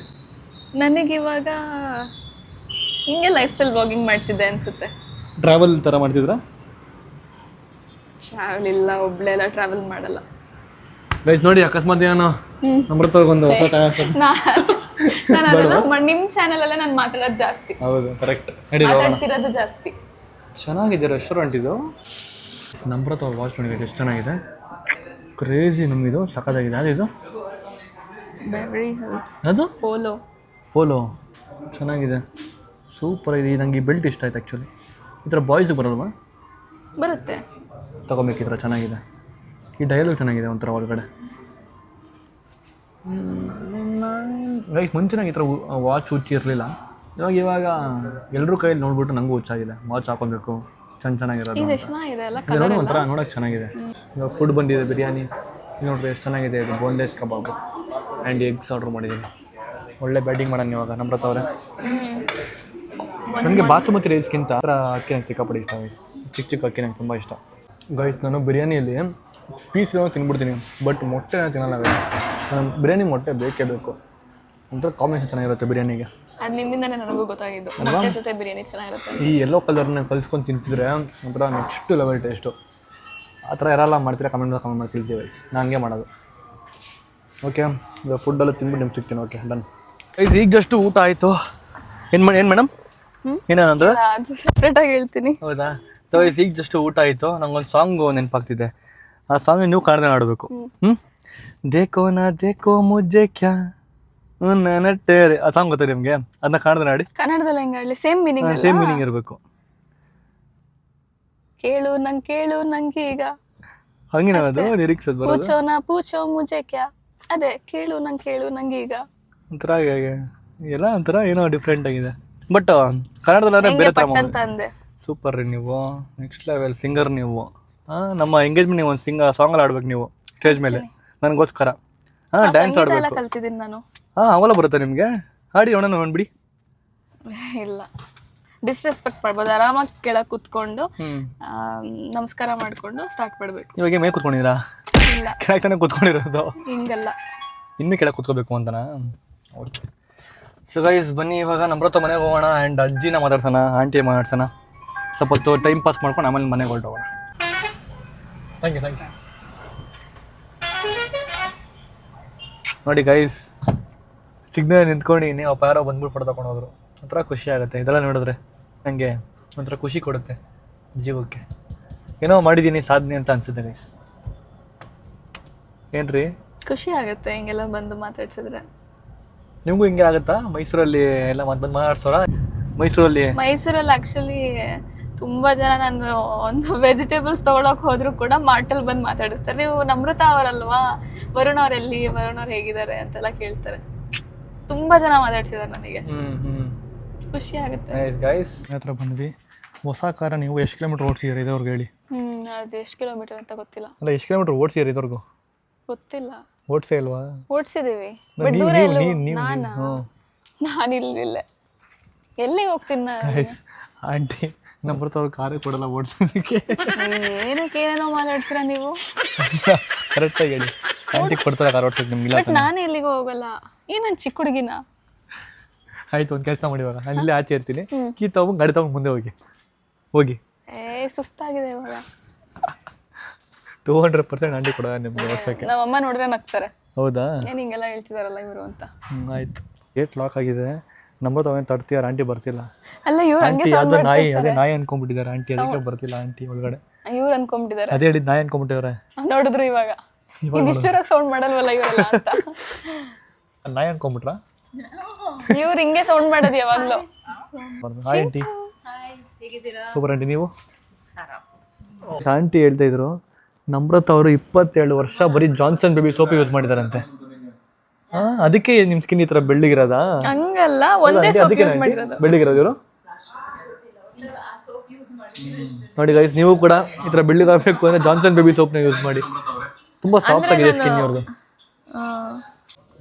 ನನಗಿವಾಗ ಹಿಂಗೆ ಲೈಫ್ ಸ್ಟೈಲ್ ಬ್ಲಾಗಿಂಗ್ ಮಾಡ್ತಿದ್ದೆ ಅನ್ಸುತ್ತೆ. ಟ್ರಾವೆಲ್ ಥರ ಮಾಡ್ತಿದ್ರಾ? ಟ್ರಾವೆಲ್ ಇಲ್ಲ, ಒಬ್ಳೆ ಎಲ್ಲ ಟ್ರಾವೆಲ್ ಮಾಡಲ್ಲ ಗೈಸ್. ನೋಡಿ ಅಕಸ್ಮಾತ್ ಏನೋ ನಮ್ರತವ್ರಿಗೊಂದು ಹೊಸ ಚಾನಲ್. ನಿಮ್ಮ ಚಾನಲ್ ಅಲ್ಲೇ ನಾನು ಮಾತಾಡೋದು ಜಾಸ್ತಿ. ಹೌದು, ಕರೆಕ್ಟ್. ಮಾತಾಡ್ತಿರೋದು ಜಾಸ್ತಿ. ಚೆನ್ನಾಗಿದೆ ರೆಸ್ಟೋರೆಂಟ್ ಇದು. ನಮ್ರತ ಅವ್ರ ವಾಚ್ ನೋಡಿ ಎಷ್ಟು ಚೆನ್ನಾಗಿದೆ, ಕ್ರೇಜಿ. ನಮ್ಮಿದು ಸಖತ್ತಾಗಿದೆ. ಅದು ಅದು ಪೋಲೋ ಚೆನ್ನಾಗಿದೆ, ಸೂಪರ್ ಇದೆ. ನಂಗೆ ಈ ಬೆಲ್ಟ್ ಇಷ್ಟ ಆಯ್ತು ಆ್ಯಕ್ಚುಲಿ. ಈ ಥರ ಬಾಯ್ಸಿಗೆ ಬರೋಲ್ವಾ? ಬರುತ್ತೆ, ತೊಗೊಬೇಕು. ಈ ಥರ ಚೆನ್ನಾಗಿದೆ. ಈ ಡಯಲಾಗ್ ಚೆನ್ನಾಗಿದೆ ಒಂಥರ ಒಳಗಡೆ. ಗೈಸ್ ಮುಂಚೆನಾಗ ಈ ಥರ ವಾಚ್ ಹುಚ್ಚಿ ಇರಲಿಲ್ಲ. ಇವಾಗ ಎಲ್ಲರೂ ಕೈಯಲ್ಲಿ ನೋಡ್ಬಿಟ್ಟು ನನಗೂ ಹುಚ್ಚಾಗಿದೆ. ವಾಚ್ ಹಾಕೊಬೇಕು, ಚೆನ್ನಾಗಿರೋದು. ಇದೆಲ್ಲ ಒಂಥರ ನೋಡೋಕೆ ಚೆನ್ನಾಗಿದೆ. ಇವಾಗ ಫುಡ್ ಬಂದಿದೆ, ಬಿರಿಯಾನಿ ನೋಡ್ರಿ ಎಷ್ಟು ಚೆನ್ನಾಗಿದೆ. ಇದು boneless kebab and eggs order ಮಾಡಿದ್ದೀನಿ. ಒಳ್ಳೆ ಬ್ಯಾಟಿಂಗ್ ಮಾಡೋಣ ಇವಾಗ ನಮ್ರತ ಅವರೇ. ನನಗೆ ಬಾಸುಮತಿ ರೈಸ್ಗಿಂತ ಅಕ್ಕಿ ನಂಗೆ ಸಿಕ್ಕಾಪಟ್ಟೆ ಇಷ್ಟ ಗೈಸ್. ಚಿಕ್ಕ ಅಕ್ಕಿ ನಂಗೆ ತುಂಬ ಇಷ್ಟ ಗೈಸ್. ನಾನು ಬಿರಿಯಾನಿಯಲ್ಲಿ ಪೀಸ್ ತಿನ್ಬಿಡ್ತೀನಿ, ಬಟ್ ಮೊಟ್ಟೆ ತಿನ್ನಲ್ಲ ಗೈಸ್. ನಾನು ಬಿರಿಯಾನಿ ಮೊಟ್ಟೆ ಬೇಕೇ ಬೇಕು. ಒಂಥರ ಕಾಂಬಿನೇಷನ್ ಚೆನ್ನಾಗಿರುತ್ತೆ ಬಿರಿಯಾನಿಗೆ. ಅದು ನಿಮ್ಮಿಂದನೇ ನನಗೂ ಗೊತ್ತಾಗಿದ್ದು, ಮೊಟ್ಟೆ ಜೊತೆ ಬಿರಿಯಾನಿ ಚೆನ್ನಾಗಿರುತ್ತೆ. ಈ ಎಲ್ಲೋ ಕಲರ್ನ ಕಲಿಸ್ಕೊಂಡು ತಿಂತಿದ್ರೆ ಒಂಥರ ನೆಕ್ಸ್ಟ್ ಲೆವೆಲ್ ಟೇಸ್ಟು. ಆ ಥರ ಯಾರೆಲ್ಲ ಮಾಡ್ತೀರಾ ಕಮೆಂಟ್ ಮಾಡಿ ತಿಳಿತೀವಿ ಗೈಸ್. ನಾನು ಹಂಗೆ ಮಾಡೋದು. ಓಕೆ, ಇವಾಗ ಫುಡ್ಡೆಲ್ಲ ತಿಂದ್ಬಿಟ್ಟು ನಿಮ್ಗೆ ಸಿಗ್ತೀನಿ. Okay done guys. ಈಗ ಜಸ್ಟ್ ಊಟ ಆಯಿತು. ಏನು ಮೇಡಮ್ ಏನೇನಂದ್ರೆ ಅದು ಸಪ್ರೇಟಾಗಿ ಹೇಳ್ತೀನಿ. ಹೌದಾ? ಸೊ ಈಗ ಜಸ್ಟ್ ಊಟ ಆಯಿತು. ನಂಗೊಂದು ಸಾಂಗು ನೆನಪಾಗ್ತಿದೆ. ಆ ಸಾಂಗ್ ನೀವು ಕನ್ನಡ ಆಡಬೇಕು. ದೇಕೋ ನಾ ದೇಕೋ ಮುಜ್ಜೆ ಕ್ಯಾ ನಟ್ಟೇರೆ. ಆ ಸಾಂಗ್ ಗೊತ್ತಾ ನಿಮಗೆ? ಅದನ್ನ ಕನ್ನಡದಲ್ಲಿ ಆಡಿ. ಕನ್ನಡದಲ್ಲಿ ಹೆಂಗೆ ಆಡಲಿ? ಸೇಮ್ ಮೀನಿಂಗ್ ಇರಬೇಕು. ಕೇಳು ನಂಗೀಗ ಹಂಗೇನ ಅದು ಲಿರಿಕ್ಸ್ ಅದು ಬರೋದು ಪೂಚೋ ಮುಜೆ ಕ್ಯಾ ಅದೇ ಕೇಳು ನಂಗೆ ಈಗ ಒಂಥರ ಎಲ್ಲ ಒಂಥರ ಏನೋ ಡಿಫ್ರೆಂಟ್ ಆಗಿದೆ ಬಟ್ ಕನ್ನಡದಲ್ಲಾದ್ರೆ ಬೇರೆ ಥರ ಅಂತ ಅಂದೆ. ಸೂಪರ್ ರೀ ನೀವು ನೆಕ್ಸ್ಟ್ ಲೆವೆಲ್ ಸಿಂಗರ್ ನೀವು ನಮ್ಮ ಎಂಗೇಜ್ಮೆಂಟ್ ನೀವು ಒಂದು ಸಾಂಗ್ ಅಲ್ಲಿ ಆಡ್ಬೇಕು ನೀವು ಸ್ಟೇಜ್ ಮೇಲೆ ನನಗೋಸ್ಕರ ಡ್ಯಾನ್ಸ್ ಸಂಗೀತ ಎಲ್ಲ ಆಡಬೇಕು ಕಲ್ತಿದ್ದೀನಿ ನಾನು. ಅವೆಲ್ಲ ಬರುತ್ತೆ ನಿಮಗೆ ಹಾಡಿ ನೋಡೋಣ ನೋಡ್ಬಿಡಿ ಇಲ್ಲ ಡಿಸ್ರೆಸ್ಪೆಕ್ಟ್ ಮಾಡ್ಬೋದು, ಆರಾಮಾಗಿ ಕೆಳಗೆ ಕೂತ್ಕೊಂಡು ನಮಸ್ಕಾರ ಮಾಡ್ಕೊಂಡು ಸ್ಟಾರ್ಟ್ ಮಾಡ್ಬೇಕು. ಇವಾಗ ಮೇಲೆ ಕೂತ್ಕೊಂಡಿರಾ? ಇಲ್ಲ ಕೆಳಗೆ ತಾನೇ ಕೂತ್ಕೊಂಡಿರೋದು, ಹಿಂಗಲ್ಲ. ಇನ್ನೂ ಕೆಳಗೆ ಕೂತ್ಕೋಬೇಕು ಅಂತನಾ? ಓಕೆ ಸೊ ಗೈಸ್ ಬನ್ನಿ ಇವಾಗ ನಮ್ರತ ಮನೆಗೆ ಹೋಗೋಣ ಆ್ಯಂಡ್ ಅಜ್ಜಿನ ಮಾತಾಡ್ಸೋಣ, ಆಂಟಿ ಮಾತಾಡ್ಸೋಣ, ಸ್ವಲ್ಪ ಹೊತ್ತು ಟೈಮ್ ಪಾಸ್ ಮಾಡ್ಕೊಂಡು ಆಮೇಲೆ ಮನೆಗೆ ಹೊರಟೋಗೋಣ. ಥ್ಯಾಂಕ್ ಯು ನೋಡಿ ಗೈಸ್, ಸಿಗ್ನಲ್ ನಿಂತ್ಕೊಂಡು ಅಪ್ಪ ಯಾರೋ ಬಂದ್ಬಿಟ್ಟು ಫೋಟೋ ತಗೊಂಡು ಹೋದ್ರು. ಒಂಥರ ಖುಷಿ ಆಗುತ್ತೆ ಇದೆಲ್ಲ ನೋಡಿದ್ರೆ, ನನಗೆ ಒಂಥರ ಖುಷಿ ಕೊಡುತ್ತೆ ಜೀವಕ್ಕೆ. ಏನೋ ಮಾಡಿದ್ದೀನಿ ಸಾಧನೆ ಅಂತ ಅನ್ಸುತ್ತೆ ಗೈಸ್. ಏನ್ರಿ ಖುಷಿ ಆಗುತ್ತೆ ಹಿಂಗೆಲ್ಲ ಬಂದು ಮಾತಾಡ್ಸಿದ್ರೆ. ನಿಮಗೂ ಹಿಂಗೆ ಆಗುತ್ತಾ? ಮೈಸೂರಲ್ಲಿ ಎಲ್ಲ ಬಂದು ಮಾತಾಡ್ಸೋರ? ಮೈಸೂರಲ್ಲಿ ಆ್ಯಕ್ಚುಲಿ ತುಂಬಾ ಜನ ನಾನು ಒಂದು ವೆಜಿಟೇಬಲ್ಸ್ ತೊಗೊಳಕ್ ಹೋದ್ರು ಕೂಡ ಮಾರ್ಟಲ್ಲಿ ಬಂದು ಮಾತಾಡಿಸ್ತಾರೆ. ನೀವು ನಮ್ರತಾ ಅವರಲ್ವಾ, ವರುಣ್ ಅವರೆಲ್ಲಿ, ವರುಣ್ ಅವ್ರು ಹೇಗಿದ್ದಾರೆ ಅಂತೆಲ್ಲ ಕೇಳ್ತಾರೆ. ತುಂಬಾ ಜನ ಮಾತಾಡ್ಸಿದ್ದಾರೆ ನನಗೆ, ಖುಷಿ ಆಗುತ್ತೆ. ಗೈಸ್ ಹತ್ರ ಬಂದ್ವಿ. ಹೊಸ ಕಾರ ನೀವು ಎಷ್ಟು ಕಿಲೋಮೀಟರ್ ಓಡಿಸಿದ್ರಿ ಇದ್ರವ್ರಿಗೆ ಹೇಳಿ? ಅದು ಎಷ್ಟು ಕಿಲೋಮೀಟರ್ ಅಂತ ಗೊತ್ತಿಲ್ಲ. ಅಲ್ಲ ಎಷ್ಟು ಕಿಲೋಮೀಟರ್ ಓಡಿಸಿದ್ರಿ ಇದ್ರಿಗೂ? ಗೊತ್ತಿಲ್ಲ. ಓಡಿಸೇ ಇಲ್ವಾ? ಓಡಿಸಿದೀವಿ ಬಟ್ ದೂರ ಎಲ್ಲ. ನಾನಿಲ್ಲ ಎಲ್ಲಿಗೆ ಹೋಗ್ತೀನಿ ಆಂಟಿ ನಮ್ರತವ್ರು ಕಾರೇ ಕೊಡಲ್ಲ ಓಡಿಸೋದಕ್ಕೆ. ಏನಕ್ಕೆ ಏನೇನೋ ಮಾತಾಡ್ತೀರಾ ನೀವು? ಕರೆಕ್ಟಾಗಿ ಹೇಳಿ. ಆಂಟಿ ಕೊಡ್ತಾರೆ ಕಾರ್ ಓಡಿಸೋಕೆ ನಿಮ್ಗಿಲ್ಲ? ಬಟ್ ನಾನು ಎಲ್ಲಿಗೂ ಹೋಗಲ್ಲ. ನಾನು ಚಿಕ್ಕ ಹುಡುಗಿನ? ಆಯ್ತು, ಒಂದು ಕೆಲಸ ಮಾಡಿ, ಇವಾಗ ನಾನು ಇಲ್ಲೇ ಆಚೆ ಇರ್ತೀನಿ, ಕೀ ತಗೊಂಡು ಗಾಡಿ ತಗೊಂಡು ಮುಂದೆ ಹೋಗಿ. ಸುಸ್ತಾಗಿದೆ ಇವಾಗ. 200% ಆಂಟಿ ಕೊಡೋಣ ನಿಮ್ಗೆ ಓಡಿಸೋಕ್ಕೆ. ನಮ್ಮಮ್ಮ ನೋಡಿದ್ರೆ ನಗ್ತಾರೆ. ಹೌದಾ? ಏನು ಹಿಂಗೆಲ್ಲ ಹೇಳ್ತಿದಾರಲ್ಲ ಇವರು ಅಂತ. ಆಯ್ತು. ಗೇಟ್ ಲಾಕ್ ಆಗಿದೆ. ನಮ್ರತ ಅವೇನು ತಡ್ತೀಯಾರ? ಆಂಟಿ ಬರ್ತಿಲ್ಲ. ಅಲ್ಲ ಇವ್ರು ಹಂಗೆ ಅದು ನಾಯಿ ಅನ್ಕೊಂಡ್ಬಿಟ್ಟಿದ್ದಾರೆ ಆಂಟಿ, ಅದಕ್ಕೆ ಬರ್ತಿಲ್ಲ ಆಂಟಿ ಒಳಗಡೆ. ಇವ್ರು ಅನ್ಕೊಂಡ್ಬಿಟ್ಟಿದ್ದಾರೆ. ಅದೇ ಹೇಳಿದ್ ನಾಯಿ ಅನ್ಕೊಂಡ್ಬಿಟ್ಟಿವ್ರೆ. ನೋಡಿದ್ರು ಇವಾಗ ಇಷ್ಟೂರಾಗ ಸೌಂಡ್ ಮಾಡಲ್ವಲ್ಲ ಇವರೆಲ್ಲ ಅಂತ. ನಾಯಿ ಅನ್ಕೊಂಡ್ಬಿಟ್ರಾ? ಇವ್ರು ಹಿಂಗೆ ಸೌಂಡ್ ಮಾಡೋದು ಯಾವಾಗ್ಲೂ. Hi aunty. Super aunty. ನೀವು? ಆಂಟಿ ಹೇಳ್ತಾ ಇದ್ರು ನಮ್ರತ ಅವರು 27 ವರ್ಷ ಬರೀ ಜಾನ್ಸನ್ ಬೇಬಿ ಸೋಪ್ ಯೂಸ್ ಮಾಡಿದಾರಂತೆ. ಅದಕ್ಕೆ ನಿಮ್ ಸ್ಕಿನ್ ಈ ತರ ಬೆಳ್ಳಿಗಿರೋದಾ? ಹಂಗಲ್ಲ, ಒಂದೇ ಸೋಪ್ ಯೂಸ್ ಮಾಡಿರೋದು. ಬೆಳ್ಳಿಗಿರೋದು ಇವರು. ನೋಡಿ ಗೈಸ್, ನೀವು ಕೂಡ ಈ ತರ ಬೆಳ್ಳಿಗಾಗಬೇಕು ಅಂದ್ರೆ ಜಾನ್ಸನ್ ಬೇಬಿ ಸೋಪ್ನ ಯೂಸ್ ಮಾಡಿ. ತುಂಬಾ ಸಾಫ್ಟ್ ಆಗಿದೆ ಸ್ಕಿನ್ ಇವ್ರದ್ದು.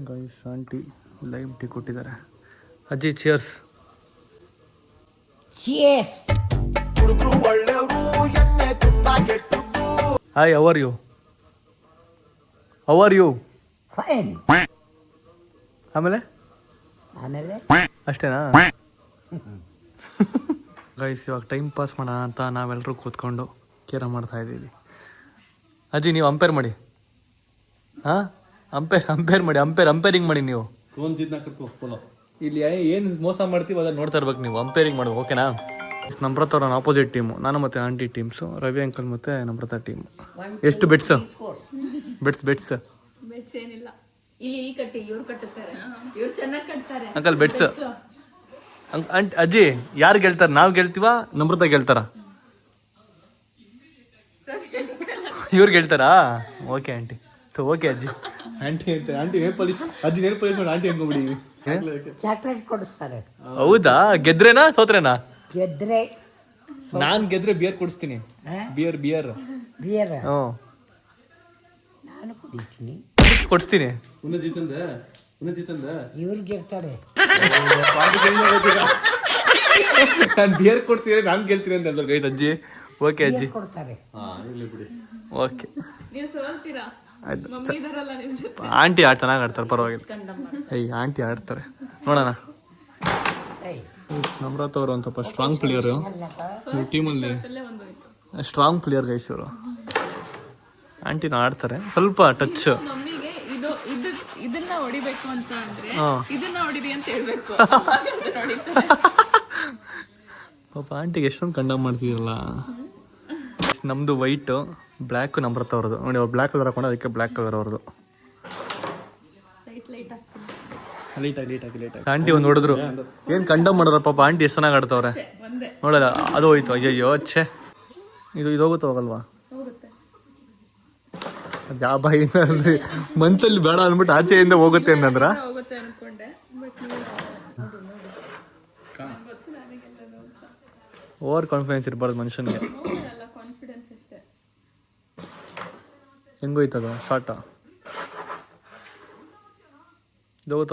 ಗೈಸ್ ಆಂಟಿ ಲೈಮ್ ಟೀ ಕೊಟ್ಟಿದ್ದಾರೆ. ಅಜ್ಜಿ cheers. Hi, how are you? ಆಮೇಲೆ ಅಷ್ಟೇನಾ? ಗೈಸ್ ಇವಾಗ ಟೈಮ್ ಪಾಸ್ ಮಾಡೋಣ ಅಂತ ನಾವೆಲ್ಲರೂ ಕೂತ್ಕೊಂಡು ಕೇರ ಮಾಡ್ತಾ ಇದ್ದೀವಿ. ಅಜ್ಜಿ ನೀವು ಅಂಪೇರ್ ಮಾಡಿ. ಅಂಪೇರ್ ಮಾಡಿ, ಅಂಪೇರಿಂಗ್ ಮಾಡಿ ನೀವು. ಇಲ್ಲಿ ಏನು ಮೋಸ ಮಾಡ್ತೀವಿ ಅದನ್ನ ನೋಡ್ತಾ ಇರ್ಬೇಕು ನೀವು. ಅಂಪೇರಿಂಗ್ ಮಾಡ್ಬೇಕು, ಓಕೆನಾ? ನಮ್ರತ ಅವ್ರ ಆಪೋಸಿಟ್ ಟೀಮು, ನಾನು ಮತ್ತು ಆಂಟಿ ಟೀಮ್ಸು, ರವಿ ಅಂಕಲ್ ಮತ್ತು ನಮ್ರತ ಟೀಮು. ಎಷ್ಟು ಬೆಟ್ಸ್ ಏನಿಲ್ಲ, ಇಲ್ಲಿ ಕಟ್ಟಿ ಇವ್ರು ಕಟ್ಟುತ್ತಾರೆ, ಇವ್ರು ಚೆನ್ನಾಗಿ ಕಟ್ತಾರೆ ಅಂಕಲ್ ಬೆಟ್ಸ್. ಅಜ್ಜಿ ಯಾರು ಗೆಲ್ತಾರೆ? ನಾವು ಗೆಲ್ತೀವ ನಮ್ರತ ಗೆಲ್ತಾರ? ಇವ್ರು ಗೆಲ್ತಾರಾ? ಓಕೆ ಆಂಟಿ, ಓಕೆ ಅಜ್ಜಿ. ಆಂಟಿ ನೇಲ್ ಪಾಲಿಶ್ ಮಾಡಿ ಆಂಟಿ ಅನ್ಕೊಂಡ್ಬಿಡಿ. ಚಾಕ್ಲೇಟ್ ಕೊಡಿಸ್ತಾರೆ. ಹೌದಾ? ಗೆದ್ರೇನಾ ಸೋತ್ರೇನಾ? ಗೆದ್ರೆ ನಾನ್ ಗೆದ್ರೆ ಬಿಯರ್ ಕೊಡಿಸ್ತೀನಿ. ಬಿಯರ್ ಬಿಯರ್ ನಾನು ಕುಡಿತೀನಿ. ಕೊಡಿಸ್ತೀನಿ. ಇವ್ರು ಗೆಲ್ತಾರೆ. ನಾನು ಬಿಯರ್ ಕೊಡ್ತೀನಿ, ನಾನು ಗೆಲ್ತೀನಿ ಅಂತ ಅಲ್ಲ ಗೈಸ್ ಅಜ್ಜಿ. ಓಕೆ ಅಜ್ಜಿ, ಕೊಡ್ತಾರೆ. ಓಕೆ. ಆಂಟಿ ಚೆನ್ನಾಗಿ ಆಡ್ತಾರೆ, ಪರವಾಗಿಲ್ಲ. ಆಂಟಿ ಆಡ್ತಾರೆ, ನೋಡೋಣ. ನಮ್ರತ ಅವರು ಒಂದು ಸ್ವಲ್ಪ ಸ್ಟ್ರಾಂಗ್ ಪ್ಲೇಯರು ಈ ಟೀಮಲ್ಲಿ, ಸ್ಟ್ರಾಂಗ್ ಪ್ಲೇಯರ್ ಗೈಸ್ ಇವರು. ಆಂಟಿನ ಆಡ್ತಾರೆ, ಸ್ವಲ್ಪ ಟಚ್. ಇದನ್ನ ಹೊಡಿಬೇಕು ಅಂತ ಅಂದ್ರೆ ಇದನ್ನ ಹೊಡಿರಿ ಅಂತ ಹೇಳ್ಬೇಕು. ಪಾಪ ಆಂಟಿಗೆ ಎಷ್ಟೊಂದು ಕಂಡಮ್ ಮಾಡ್ತಿರಲ್ಲ. ನಮ್ದು ವೈಟ್, ಬ್ಲ್ಯಾಕ್ ನಮ್ರತ ಅವ್ರದ್ದು. ನೋಡಿ ಅವ್ರು ಬ್ಲ್ಯಾಕ್ ಕಲರ್ ಹಾಕೊಂಡು, ಅದಕ್ಕೆ ಬ್ಲ್ಯಾಕ್ ಕಲರ್ ಅವ್ರದ್ದು. ಆಂಟಿ ಒಂದು ಹೊಡೆದ್ರು, ಏನ್ ಕಂಡಮ್ ಮಾಡಿದ್ರ ಪಾಪ. ಆಂಟಿ ಎಷ್ಟು ಚೆನ್ನಾಗಿ ಆಡ್ತವ್ರೆ ನೋಡಲ್ಲ. ಅದು ಹೋಯ್ತು. ಅಯ್ಯಯ್ಯೋ ಛೇ, ಇದು ಹೋಗುತ್ತೆ ಹೋಗಲ್ವಾ? ಅದು ಯಾವ ಬಾಯಿಂದ ಅಂದರೆ ಮನ್ಸಲ್ಲಿ ಬೇಡ ಅಂದ್ಬಿಟ್ಟು ಆಚೆಯಿಂದ ಹೋಗುತ್ತೆ ಅನ್ನಂದ್ರ ಹೋಗುತ್ತೆ ಅನ್ಕೊಂಡೆ ಬಟ್ ಓವರ್ ಕಾನ್ಫಿಡೆನ್ಸ್ ಇರಬಾರ್ದು ಮನುಷ್ಯನಿಗೆ. ಕಾನ್ಫಿಡೆನ್ಸ್ ಅಷ್ಟೇ. ಹೆಂಗೋಯ್ತದ ಶಾರ್ಟ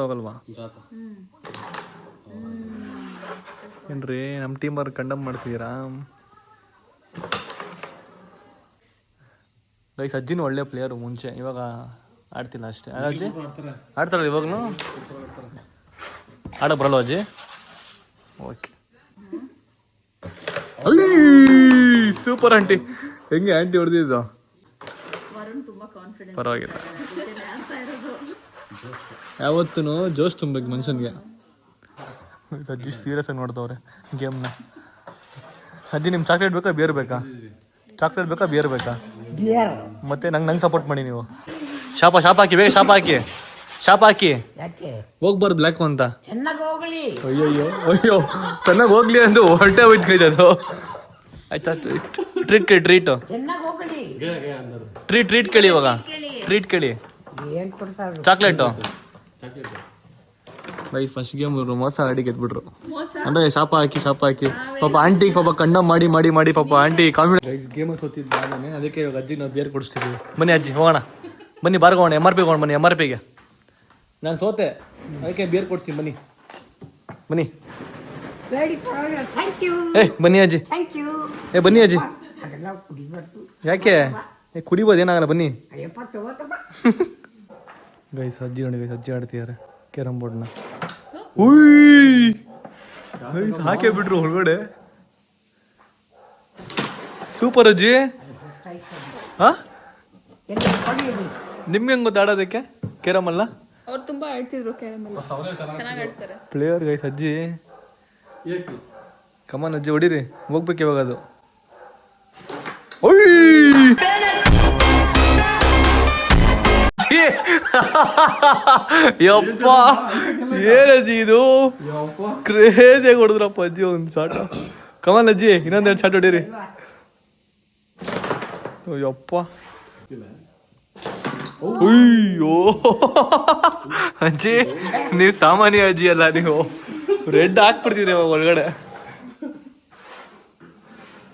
ಹೋಗಲ್ವಾ ಏನ್ರಿ ನಮ್ಮ ಟೀಮ್ ಅವ್ರು ಕಂಡಮ್ ಮಾಡ್ತಿದ್ದೀರಾ ಗೈಸ್? ಅಜ್ಜಿನೂ ಒಳ್ಳೆ ಪ್ಲೇಯರು ಮುಂಚೆ, ಇವಾಗ ಆಡ್ತಿಲ್ಲ ಅಷ್ಟೇ. ಅಜ್ಜಿ ಆಡ್ತಾರಲ್ಲ ಇವಾಗಲೂ? ಆಡೋ ಬರಲ್ವ ಅಜ್ಜಿ? ಓಕೆ. ಅಲ್ಲಿ ಸೂಪರ್ ಆಂಟಿ, ಹೆಂಗೆ ಆಂಟಿ ಹೊಡೆದಿದ್ದು? ಪರವಾಗಿಲ್ಲ, ಯಾವತ್ತೂ ಜೋಶ್ ತುಂಬಬೇಕು ಮನುಷ್ಯನಿಗೆ. ಅಜ್ಜಿ ಸೀರಿಯಸ್ ಆಗಿ ನೋಡ್ತವ್ರೆ ಗೇಮ್ನ. ಅಜ್ಜಿ ನಿಮ್ಮ ಚಾಕ್ಲೇಟ್ ಬೇಕಾ ಬಿಯರ್ ಬೇಕಾ? ಚಾಕ್ಲೇಟ್ ಬೇಕಾ ಬಿಯರ್ ಬೇಕಾ? ಮತ್ತೆ ನಂಗೆ ಸಪೋರ್ಟ್ ಮಾಡಿ ನೀವು. ಶಾಪ ಹಾಕಿ, ಬೇಗ ಶಾಪ ಹಾಕಿ. ಯಾಕೆ ಹೋಗ್ಬಾರ್ದು ಬ್ಲ್ಯಾಕ್ ಅಂತ. ಚೆನ್ನಾಗಿ ಹೋಗ್ಲಿ. ಅಯ್ಯೋ ಚೆನ್ನಾಗಿ ಹೋಗ್ಲಿ ಅಂದು ಹೊಟ್ಟೆ ಹೋಯ್ತು ಅದು. ಆಯ್ತಾ? ಟ್ರೀಟ್ ಚೆನ್ನಾಗಿ ಹೋಗ್ಲಿ. ಟ್ರೀಟ್ ಕೇಳಿ ಇವಾಗ. ಟ್ರೀಟ್ ಕೇಳಿ. ಏನ್ ಕೊಡ್ತಾರೆ? ಚಾಕ್ಲೇಟು. ಬೈ ಫಸ್ಟ್ ಗೇಮ್ ಮೋಸ ಆಡಿ ಗೆದ್ಬಿಟ್ರು. ಅಂದ್ರೆ ಶಾಪ ಹಾಕಿ ಪಾಪ ಆಂಟಿ ಪಾಪ ಕಣ್ಣ ಮಾಡಿ ಪಾಪ ಆಂಟಿ ಕಾನ್ಫಿಡೆನ್ಸ್ ಗೇಮ್ ಸೋತಿದ್ದ ನಾನೇ. ಅದಕ್ಕೆ ಇವಾಗ ಅಜ್ಜಿ ನಾವು ಬಿಯರ್ ಕೊಡಿಸ್ತಿದ್ವಿ. ಬನ್ನಿ ಅಜ್ಜಿ ಹೋಗೋಣ, ಬನ್ನಿ ಬಾರ್ಗೋಣ. MRP ಹೋಗೋಣ ಬನ್ನಿ. MRPಗೆ ನಾನು ಸೋತೆ, ಅದಕ್ಕೆ ಬಿಯರ್ ಕೊಡ್ತೀನಿ. ಬನ್ನಿ ಬೇಡಿ ಪರವಾಗಿಲ್ಲ. Thank you. ಬನ್ನಿ ಅಜ್ಜಿ. Thank you. ಬನ್ನಿ ಅಜ್ಜಿ. ಅದೆಲ್ಲ ಕುಡಿಬಾರ್ದು. ಯಾಕೆ? ಕುಡಿಬೋದು, ಏನಾಗಲ್ಲ ಬನ್ನಿ. ಅಯ್ಯಪ್ಪ ತಗೋತಪ್ಪ. ಗೈಸ್ ಅಜ್ಜಿ ನೋಡಿ, ಗೈಸ್ ಅಜ್ಜಿ ಆಡ್ತಿದ್ದಾರೆ ಕ್ಯಾರಮ್ ಬೋರ್ಡ್ನ. ಹಾಕೇ ಬಿಟ್ರು ಹೊರಗಡೆ. ಸೂಪರ್ ಅಜ್ಜಿ. ಹಾ, ನಿಮ್ಗೆ ಹೆಂಗ್ ಗೊತ್ತು ಆಡೋದಕ್ಕೆ ಕ್ಯಾರಮ್ ಅಲ್ಲ? ಅವ್ರು ತುಂಬಾ ಆಡ್ತಿದ್ರು ಕ್ಯಾರಮ್ ಎಲ್ಲ, ಚೆನ್ನಾಗಿ ಆಡ್ತಾರೆ ಪ್ಲೇಯರ್ ಗೈಸ್ ಅಜ್ಜಿ. ಕಮಾನ್ ಅಜ್ಜಿ ಹೊಡೀರಿ, ಹೋಗ್ಬೇಕು ಇವಾಗ ಅದು. ಯಪ್ಪ ಏನಜ್ಜಿ ಇದು, ಕ್ರೇಜಿಯಾಗಿ ಹೊಡೆದ್ರಪ್ಪ ಅಜ್ಜಿ ಒಂದು ಶಾಟ್. ಕಮಾನ್ ಅಜ್ಜಿ, ಇನ್ನೊಂದೆರಡು ಶಾಟ್ ಹೊಡೀರಿ. ಯಪ್ಪ ಅಯ್ಯೋ ಅಜ್ಜಿ, ನೀವು ಸಾಮಾನ್ಯ ಅಜ್ಜಿ ಅಲ್ಲ, ನೀವು ರೆಡ್ ಹಾಕ್ಬಿಡ್ತೀರಿ ಇವಾಗ ಒಳಗಡೆ.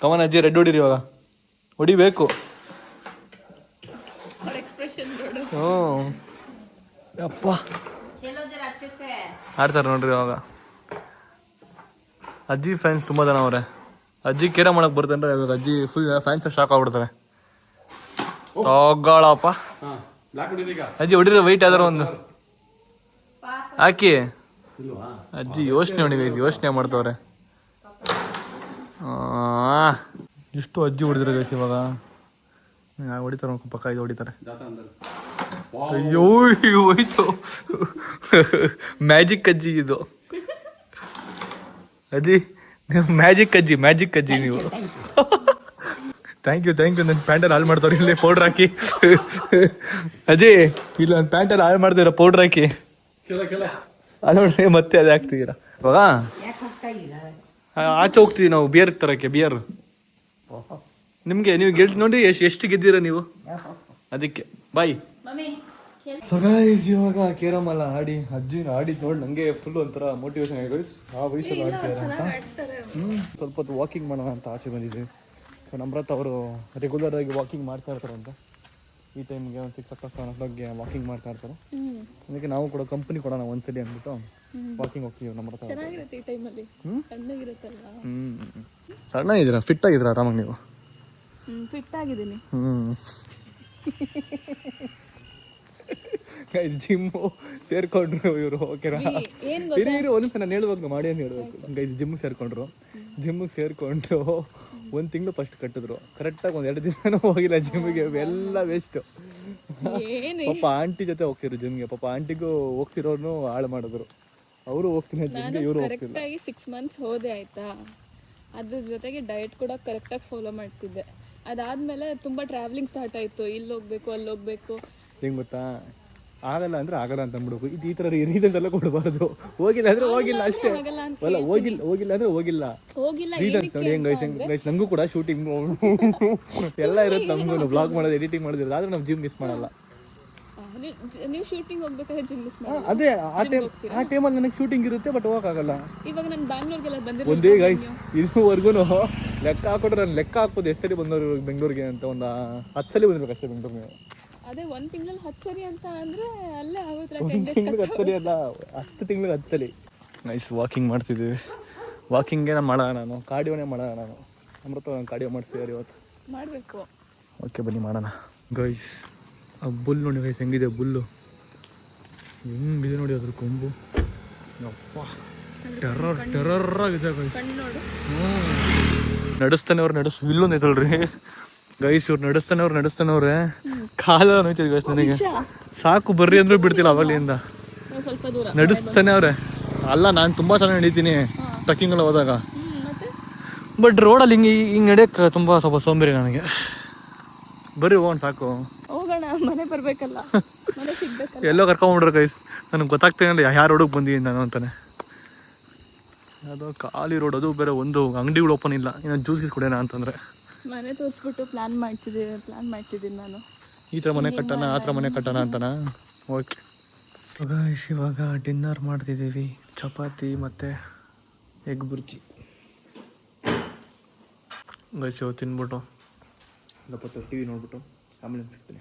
ಕಮಾನ್ ಅಜ್ಜಿ, ರೆಡ್ ಹೊಡೀರಿ ಇವಾಗ, ಹೊಡಿಬೇಕು. ಹ್ಞೂ ಅಪ್ಪ ಆಡ್ತಾರೆ ನೋಡ್ರಿ ಇವಾಗ. ಅಜ್ಜಿ ಫ್ಯಾನ್ಸ್ ತುಂಬ ಜನ ಅವರೇ. ಅಜ್ಜಿ ಕೇರ ಮಾಡಕ್ಕೆ ಬರ್ತಾನೆ ಇವಾಗ. ಅಜ್ಜಿ ಫುಲ್ ಫ್ಯಾನ್ಸ್ ಶಾಕ್ ಆಗ್ಬಿಡ್ತಾರೆ. ತಗೊಳಪ್ಪ ಅಜ್ಜಿ, ಹೊಡಿರಿ ವೈಟ್ ಯಾವ್ದಾರು ಒಂದು ಹಾಕಿ. ಅಜ್ಜಿ ಯೋಚನೆ ಮಾಡ್ತವ್ರೆ. ಇಷ್ಟು ಅಜ್ಜಿ ಹೊಡಿದ್ರೆ ಗೈಸ್ ಇವಾಗ. ಹೊಡಿತಾರೆ ಪಕ್ಕ, ಇದು ಹೊಡಿತಾರೆ. ಅಯ್ಯೋ ಹೋಯ್ತು. ಮ್ಯಾಜಿಕ್ ಅಜ್ಜಿ ಇದು. ಅಜ್ಜಿ ಮ್ಯಾಜಿಕ್ ಅಜ್ಜಿ ನೀವು. Thank you. ನನ್ನ ಪ್ಯಾಂಟಲ್ಲಿ ಹಾಳು ಮಾಡ್ತಾರೆ ಇಲ್ಲಿ ಪೌಡ್ರ್ ಹಾಕಿ. ಅಜ್ಜಿ ಇಲ್ಲ, ನನ್ನ ಪ್ಯಾಂಟಲ್ಲಿ ಹಾಳು ಮಾಡ್ತೀರ ಪೌಡ್ರ್ ಹಾಕಿ. ಅಲ್ಲ ಮತ್ತೆ ಅದೇ ಹಾಕ್ತಿದ್ದೀರಾ ಇವಾಗ. ಆಚೆ ಹೋಗ್ತಿದ್ದೀವಿ ನಾವು ಬಿಯರ್ ತರಕ್ಕೆ. ಬಿಯರ್ ನಿಮಗೆ ನೀವು ನೋಡಿ ಎಷ್ಟು ಗೆದ್ದೀರ ನೀವು, ಅದಕ್ಕೆ ಬಾಯ್. ಸಗಾಯ್ಸ್ ಇವಾಗ ಕೇರಮ್ ಎಲ್ಲ ಆಡಿ ಅಜ್ಜಿನ ಆಡಿದ್ ನೋಡಿ ನನಗೆ ಫುಲ್ ಒಂಥರ ಮೋಟಿವೇಶನ್ ಆಗಿದೆ. ಆ ವಯಸ್ಸಲ್ಲಿ ಆಡ್ತಾರೆ ಅಂತ ಸ್ವಲ್ಪ ಹೊತ್ತು ವಾಕಿಂಗ್ ಮಾಡೋಣ ಅಂತ ಆಚೆ ಬಂದಿದ್ವಿ. ಸೊ ನಮ್ರತ್ ಅವರು ರೆಗ್ಯುಲರ್ ಆಗಿ ವಾಕಿಂಗ್ ಮಾಡ್ತಾ ಇರ್ತಾರಂತೆ. ಈ ಟೈಮ್ಗೆ ಒಂದು 6 o'clock 7 o'clockಗೆ ವಾಕಿಂಗ್ ಮಾಡ್ತಾ ಇರ್ತಾರೆ. ಅದಕ್ಕೆ ನಾವು ಕೂಡ ಕಂಪನಿ ಕೊಡೋಣ ಒಂದ್ಸಲಿ ಅಂದ್ಬಿಟ್ಟು ವಾಕಿಂಗ್ ಹೋಗ್ತೀವಿ ನಮ್ರತ. ಸಣ್ಣ ಇದ್ದೀರಾ, ಫಿಟ್ ಆಗಿದ್ದೀರಾ ಆರಾಮಾಗಿ ನೀವು? ಫಿಟ್ ಆಗಿದ್ದೀನಿ. ಜಿಮ್ಮು ಸೇರ್ಕೊಂಡ್ರು ಇವರು. ಓಕೆನಾ? ಒಂದ್ಸಲ ನಾನು ಹೇಳ್ಬೇಕು, ಮಾಡಿ ಅಂತ ಹೇಳ್ಬೇಕು. ಗೈಸ್ ಜಿಮ್ಗೆ ಸೇರ್ಕೊಂಡ್ರು. ಜಿಮ್ಮಿಗೆ ಸೇರ್ಕೊಂಡು 1 ತಿಂಗಳು ಫಸ್ಟ್ ಕಟ್ಟಿದ್ರು. ಕರೆಕ್ಟಾಗಿ 1-2 ದಿವಸನೂ ಹೋಗಿಲ್ಲ ಜಿಮ್ಮಿಗೆ. ಎಲ್ಲ ವೇಸ್ಟು. ಪಾಪ ಆಂಟಿ ಜೊತೆ ಹೋಗ್ತಿದ್ರು ಜಿಮ್ಗೆ. ಪಾಪ ಆಂಟಿಗೂ ಹೋಗ್ತಿರೋನು ಹಾಳು ಮಾಡಿದ್ರು. ಅವರು ಹೋಗ್ತೀನಿ ಜಿಮ್ಗೆ, ಇವರು ಹೋಗ್ತಿಲ್ಲ. 6 months ಹೋದೆ ಆಯ್ತಾ. ಅದ್ರ ಜೊತೆಗೆ ಡಯಟ್ ಕೂಡ ಕರೆಕ್ಟಾಗಿ ಫಾಲೋ ಮಾಡ್ತಿದ್ದೆ. ಅದಾದಮೇಲೆ ತುಂಬ ಟ್ರಾವೆಲಿಂಗ್ ಸ್ಟಾರ್ಟ್ ಆಯಿತು. ಇಲ್ಲಿ ಹೋಗ್ಬೇಕು, ಅಲ್ಲಿ ಹೋಗ್ಬೇಕು. ಹೆಂಗೆ ಗೊತ್ತಾ, ಆಗಲ್ಲ ಅಂದ್ರೆ ಆಗಲ್ಲ ಅಂತ ಅಂದ್ಬಿಡ್ಬೇಕು. ಇದು ಈ ಥರ ರೀಸನ್ಸ್ ಎಲ್ಲ ಕೊಡಬಾರ್ದು. ಹೋಗಿಲ್ಲ ಅಂದ್ರೆ ಹೋಗಿಲ್ಲ ಅಷ್ಟೇ. ಅಲ್ಲ ಹೋಗಿಲ್ಲ ಅಂದ್ರೆ ಹೋಗಿಲ್ಲ. ರೀಸನ್ಸ್ ನೋಡಿ ಗೈಸ್ ನಮಗೂ ಕೂಡ ಶೂಟಿಂಗ್ ಎಲ್ಲ ಇರುತ್ತೆ. ನಮಗೂ ಬ್ಲಾಗ್ ಮಾಡೋದು ಎಡಿಟಿಂಗ್ ಮಾಡೋದಿರೋದು, ಆದ್ರೆ ನಾವು ಜಿಮ್ ಮಿಸ್ ಮಾಡಲ್ಲ. ನೀವು ಶೂಟಿಂಗ್ ಹೋಗ್ಬೇಕಾದ್ರೆ ಜಿಮ್ ಮಿಸ್ ಮಾಡಿ. ಅದೇ ಆ ಟೈಮಲ್ಲಿ ನನಗೆ ಶೂಟಿಂಗ್ ಇರುತ್ತೆ, ಬಟ್ ಹೋಗೋಕ್ಕಾಗಲ್ಲ. ಇವಾಗ ನಾನು ಬ್ಯಾಂಗ್ಳೂರ್ಗೆಲ್ಲ ಬಂದಿರೋದು ಒಂದೇ ಗೈಸ್ ಇದುವರೆಗೂ ಲೆಕ್ಕ ಹಾಕೊಟ್ರೆ ನಾನು ಲೆಕ್ಕ ಹಾಕ್ಬೋದು ಎಷ್ಟು ಸರಿ ಬಂದವರು ಬೆಂಗಳೂರಿಗೆ ಅಂತ. ಒಂದು 10 ಸಲ ಬಂದಿರ್ಬೇಕು ಅಷ್ಟೇ ಬೆಂಗಳೂರಿಗೆ. ಅದೇ 1 ತಿಂಗಳಲ್ಲಿ 10 ಸರಿ ಅಂತ ಅಂದ್ರೆ ಅಲ್ಲೇ ಆಗೋದ್ರ. 1 ತಿಂಗಳಿಗೆ 10 ಸರಿ ಅಲ್ಲ, 10 ತಿಂಗಳಿಗೆ 10 ಸಲಿ. ನೈಸ್ ವಾಕಿಂಗ್ ಮಾಡ್ತಿದ್ದೀವಿ. ವಾಕಿಂಗೇನ ಮಾಡೋಣ, ನಾನು ಕಾರ್ಡಿಯೋನೇ ಮಾಡೋಣ. ನಾನು ಅಮೃತ ಕಾರ್ಡಿಯೋ ಮಾಡ್ತಿದ್ದಾರೆ ಇವತ್ತು. ಮಾಡಬೇಕು. ಓಕೆ ಬನ್ನಿ ಮಾಡೋಣ. ಗೈಸ್ ಆ ಬುಲ್ ನೋಡಿ ಗೈಸ್ ಹೆಂಗಿದೆ, ಬುಲ್ಲು ಹೆಂಗಿದೆ ನೋಡಿ ಅದ್ರ ಕೊಂಬು. ಅಪ್ಪ ಟೆರರ್ ಆಗಿದೆ ಗೈಸ್. ನಡೆಸ್ತಾನೆ ಅವ್ರು ಇಲ್ಲೊಂದು ಐತಲ್ರಿ ಗೈಸ್, ಇವ್ರು ನಡೆಸ್ತಾನವ್ರೆ ಕಾಲ ನೋಯ್ತಿದೆ ಗೈಸ್ ನನಗೆ. ಸಾಕು ಬರ್ರಿ ಅಂದ್ರೂ ಬಿಡ್ತಿಲ್ಲ ಅವಾಗಲಿಂದ. ಸ್ವಲ್ಪ ದೂರ ನಡೆಸ್ತಾನೆ ಅವ್ರೆ. ಅಲ್ಲ ನಾನು ತುಂಬ ಚೆನ್ನಾಗಿ ನಡೀತೀನಿ ಟ್ರಕ್ಕಿಂಗ್ ಎಲ್ಲ ಹೋದಾಗ, ಬಟ್ ರೋಡಲ್ಲಿ ಹಿಂಗೆ ನಡೆಯೋಕ್ಕೆ ಸ್ವಲ್ಪ ಸೋಂಬೇರಿ ನನಗೆ. ಬರ್ರಿ ಹೋಗೋಣ ಸಾಕು. ಹೋಗೋಣ, ಮನೆ ಬರ್ಬೇಕಲ್ಲ, ಮನೆ ಸಿಗ್ಬೇಕಲ್ಲ. ಎಲ್ಲೋ ಕರ್ಕೊಂಡ್ಬಿಡ್ರಿ ಗೈಸ್, ನನಗೆ ಗೊತ್ತಾಗ್ತೇನೆ ಯಾರು ರೋಡಿಗೆ ಬಂದಿದ್ದೀನಿ ನಾನು ಅಂತಾನೆ. ಅದು ಖಾಲಿ ರೋಡ್, ಅದು ಬೇರೆ ಒಂದು ಅಂಗಡಿಗಳು ಓಪನ್ ಇಲ್ಲ. ಇನ್ನು ಜ್ಯೂಸ್ ಗೀಸ್ ಕುಡಿಯೋಣ ಅಂತಂದರೆ ಮನೆ ತೋರಿಸ್ಬಿಟ್ಟು ಪ್ಲಾನ್ ಮಾಡ್ತಿದ್ದೀನಿ ನಾನು. ಈ ಥರ ಮನೆ ಕಟ್ಟೋಣ ಆ ಥರ ಮನೆ ಕಟ್ಟೋಣ ಅಂತನಾ. ಓಕೆ ಗೈಸ್ ಇವಾಗ ಡಿನ್ನರ್ ಮಾಡ್ತಿದ್ದೀವಿ. ಚಪಾತಿ ಮತ್ತು ಎಗ್ ಬುರ್ಜಿ ಗೈಸ್. ಇವಾಗ ತಿನ್ಬಿಟ್ಟು ಟಿ ವಿ ನೋಡ್ಬಿಟ್ಟು ಆಮೇಲೆ ಸಿಗ್ತೀನಿ.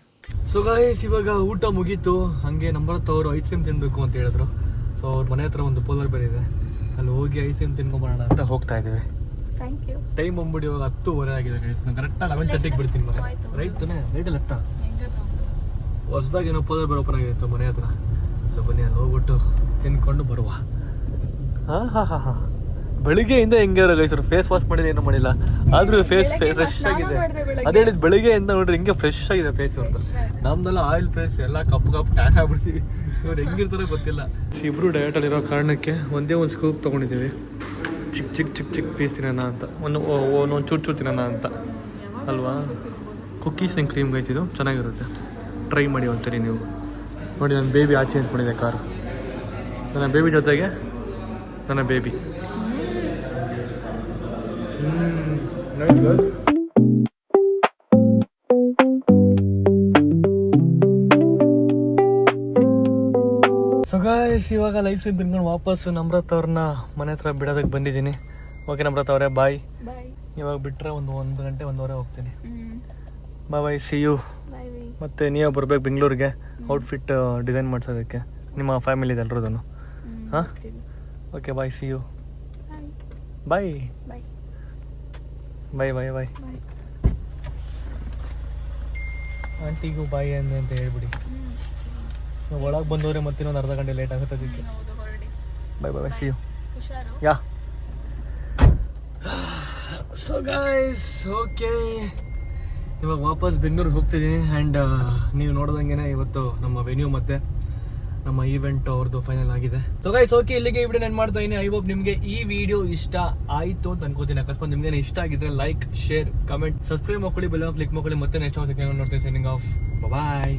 ಸೊ ಗೈಸ್ ಇವಾಗ ಊಟ ಮುಗೀತು. ಹಾಗೆ ನಂಬರ್ ಅವರು ಐಸ್ ಕ್ರೀಮ್ ತಿನ್ನಬೇಕು ಅಂತ ಹೇಳಿದ್ರು. ಸೊ ಅವ್ರ ಮನೆ ಹತ್ರ ಒಂದು ಪೋಲರ್ ಬೇರೆ ಇದೆ, ಅಲ್ಲಿ ಹೋಗಿ ಐಸ್ ಕ್ರೀಮ್ ತಿನ್ಕೊಂಬರೋಣ ಅಂತ ಹೋಗ್ತಾ ಇದ್ದೀವಿ. Thank you. ಟೈಮ್ ಬಂದ್ಬಿಟ್ಟು ಇವಾಗ 10:30 ಆಗಿದೆ ಗೈಸ್. ನಾನು ಕರೆಕ್ಟಾಗಿ 11:30ಗೆ ಬಿಡ್ತೀನಿ ಮನೆ. ರೈಟ್ ತಾನೆ? ರೈಟ್ ಲೆಫ್ಟಾ? ಹೊಸದಾಗಿ ಏನೋ ಪೋಲರ್ ಬೇರೆ ಓಪನ್ ಆಗಿತ್ತು ಮನೆ ಹತ್ರ. ಸೊ ಬನ್ನಿ ಅಲ್ಲಿ ಹೋಗ್ಬಿಟ್ಟು ತಿನ್ಕೊಂಡು ಬರುವ. ಹಾಂ ಬೆಳಿಗ್ಗೆಯಿಂದ ಹೆಂಗೆ ಗೈಸ್, ಫೇಸ್ ವಾಶ್ ಮಾಡಿಲ್ಲ, ಏನೂ ಮಾಡಿಲ್ಲ, ಆದರೂ ಫೇಸ್ ಫ್ರೆಶ್ ಆಗಿದೆ. ಅದೇ ಹೇಳಿದ್ದು ಬೆಳಿಗ್ಗೆಯಿಂದ ನೋಡ್ರಿ ಹಿಂಗೆ ಫ್ರೆಶ್ ಆಗಿದೆ ಫೇಸ್ ಅಂತ. ನಮ್ದೆಲ್ಲ ಆಯಿಲ್ ಫೇಸ್ ಎಲ್ಲ ಕಪ್ಪು ಟ್ಯಾನ್ ಆಗ್ಬಿಡ್ತೀವಿ. ಇವ್ರು ಹೆಂಗಿರ್ತಾರೋ ಗೊತ್ತಿಲ್ಲ. ಇಬ್ಬರು ಡಯಟಲ್ಲಿರೋ ಕಾರಣಕ್ಕೆ ಒಂದೇ ಒಂದು ಸ್ಕೂಪ್ ತೊಗೊಂಡಿದ್ದೀವಿ. ಚಿಕ್ಕ ಪೀಸ್ ತಿನ್ನೋಣ ಅಂತ, ಒಂದು ಚೂರು ತಿನ್ನೋಣ ಅಂತ ಅಲ್ವಾ. ಕುಕ್ಕೀಸ್ ಆ್ಯಂಡ್ ಕ್ರೀಮ್ ಗೈಸ್, ಇದು ಚೆನ್ನಾಗಿರುತ್ತೆ, ಟ್ರೈ ಮಾಡಿ ಒಂದ್ಸರಿ ನೀವು. ನೋಡಿ ನನ್ನ ಬೇಬಿ ಆಚೆ ಅಂದ್ಕೊಂಡಿದೆ ಕಾರು. ನನ್ನ ಬೇಬಿ ಜೊತೆಗೆ ನನ್ನ baby. Nice girls. So guys ಇವಾಗ ಲೈಫ್ ಸ್ಟೈಲ್ ತಿನ್ಕೊಂಡು ವಾಪಸ್ ನಮ್ರತ್ ಅವ್ರನ್ನ ಮನೆ ಹತ್ರ ಬಿಡೋದಕ್ಕೆ ಬಂದಿದ್ದೀನಿ. ಓಕೆ ನಮ್ರತ್ ಅವರೇ ಬಾಯ್. ಇವಾಗ ಬಿಟ್ಟರೆ ಒಂದು 1 ಗಂಟೆ 1:15 ಹೋಗ್ತೀನಿ. Bye see you. ಮತ್ತು ನೀವು ಬರ್ಬೇಕು ಬೆಂಗಳೂರಿಗೆ ಔಟ್ಫಿಟ್ ಡಿಸೈನ್ ಮಾಡಿಸೋದಕ್ಕೆ ನಿಮ್ಮ ಫ್ಯಾಮಿಲಿದು ಎಲ್ರದನ್ನು. ಹಾಂ okay bye see you. Bye bye bye ಬಾಯ್. ಆಂಟಿಗೂ ಬಾಯ್ ಅಂತ ಹೇಳ್ಬಿಡಿ. ಒಳಗೆ ಬಂದವ್ರೆ ಮತ್ತೆ ಇನ್ನೊಂದು ಅರ್ಧ ಗಂಟೆ ಲೇಟ್ ಆಗುತ್ತೆ ಅದಕ್ಕೆ. Bye bye see you. Yeah so guys okay ಇವಾಗ ವಾಪಸ್ ಬೆಂಗಳೂರಿಗೆ ಹೋಗ್ತಿದ್ದೀನಿ. ಆ್ಯಂಡ್ ನೀವು ನೋಡ್ದಂಗೆ ಇವತ್ತು ನಮ್ಮ ವೆನ್ಯೂ ಮತ್ತು ನಮ್ಮ ಈವೆಂಟ್ ಅವ್ರದ್ದು ಫೈನಲ್ ಆಗಿದೆ. ಸೊ ಗೈಸ್ ಓಕೆ ಇಲ್ಲಿಗೆ ಈ ವಿಡಿಯೋ ನಾನು ಮಾಡ್ತಾ ಇದ್ದೀನಿ. ಐ ಹೋಪ್ ನಿಮಗೆ ಈ ವಿಡಿಯೋ ಇಷ್ಟ ಆಯಿತು ಅಂತ ಅನ್ಕೋತೀನಿ. ಅಕಸ್ಮಾತ್ ನಿಮ್ಗೆ ಇಷ್ಟ ಆಗಿದ್ರೆ ಲೈಕ್, ಶೇರ್, ಕಮೆಂಟ್, ಸಬ್ಸ್ಕ್ರೈಬ್ ಮಾಡ್ಕೊಳ್ಳಿ, ಬೆಲ್ ಕ್ಲಿಕ್ ಮಾಡ್ಕೊಳ್ಳಿ. ಮತ್ತೆ ನೆಕ್ಸ್ಟ್ ನೋಡ್ತೀನಿ. Signing off. ಬಾಯ್.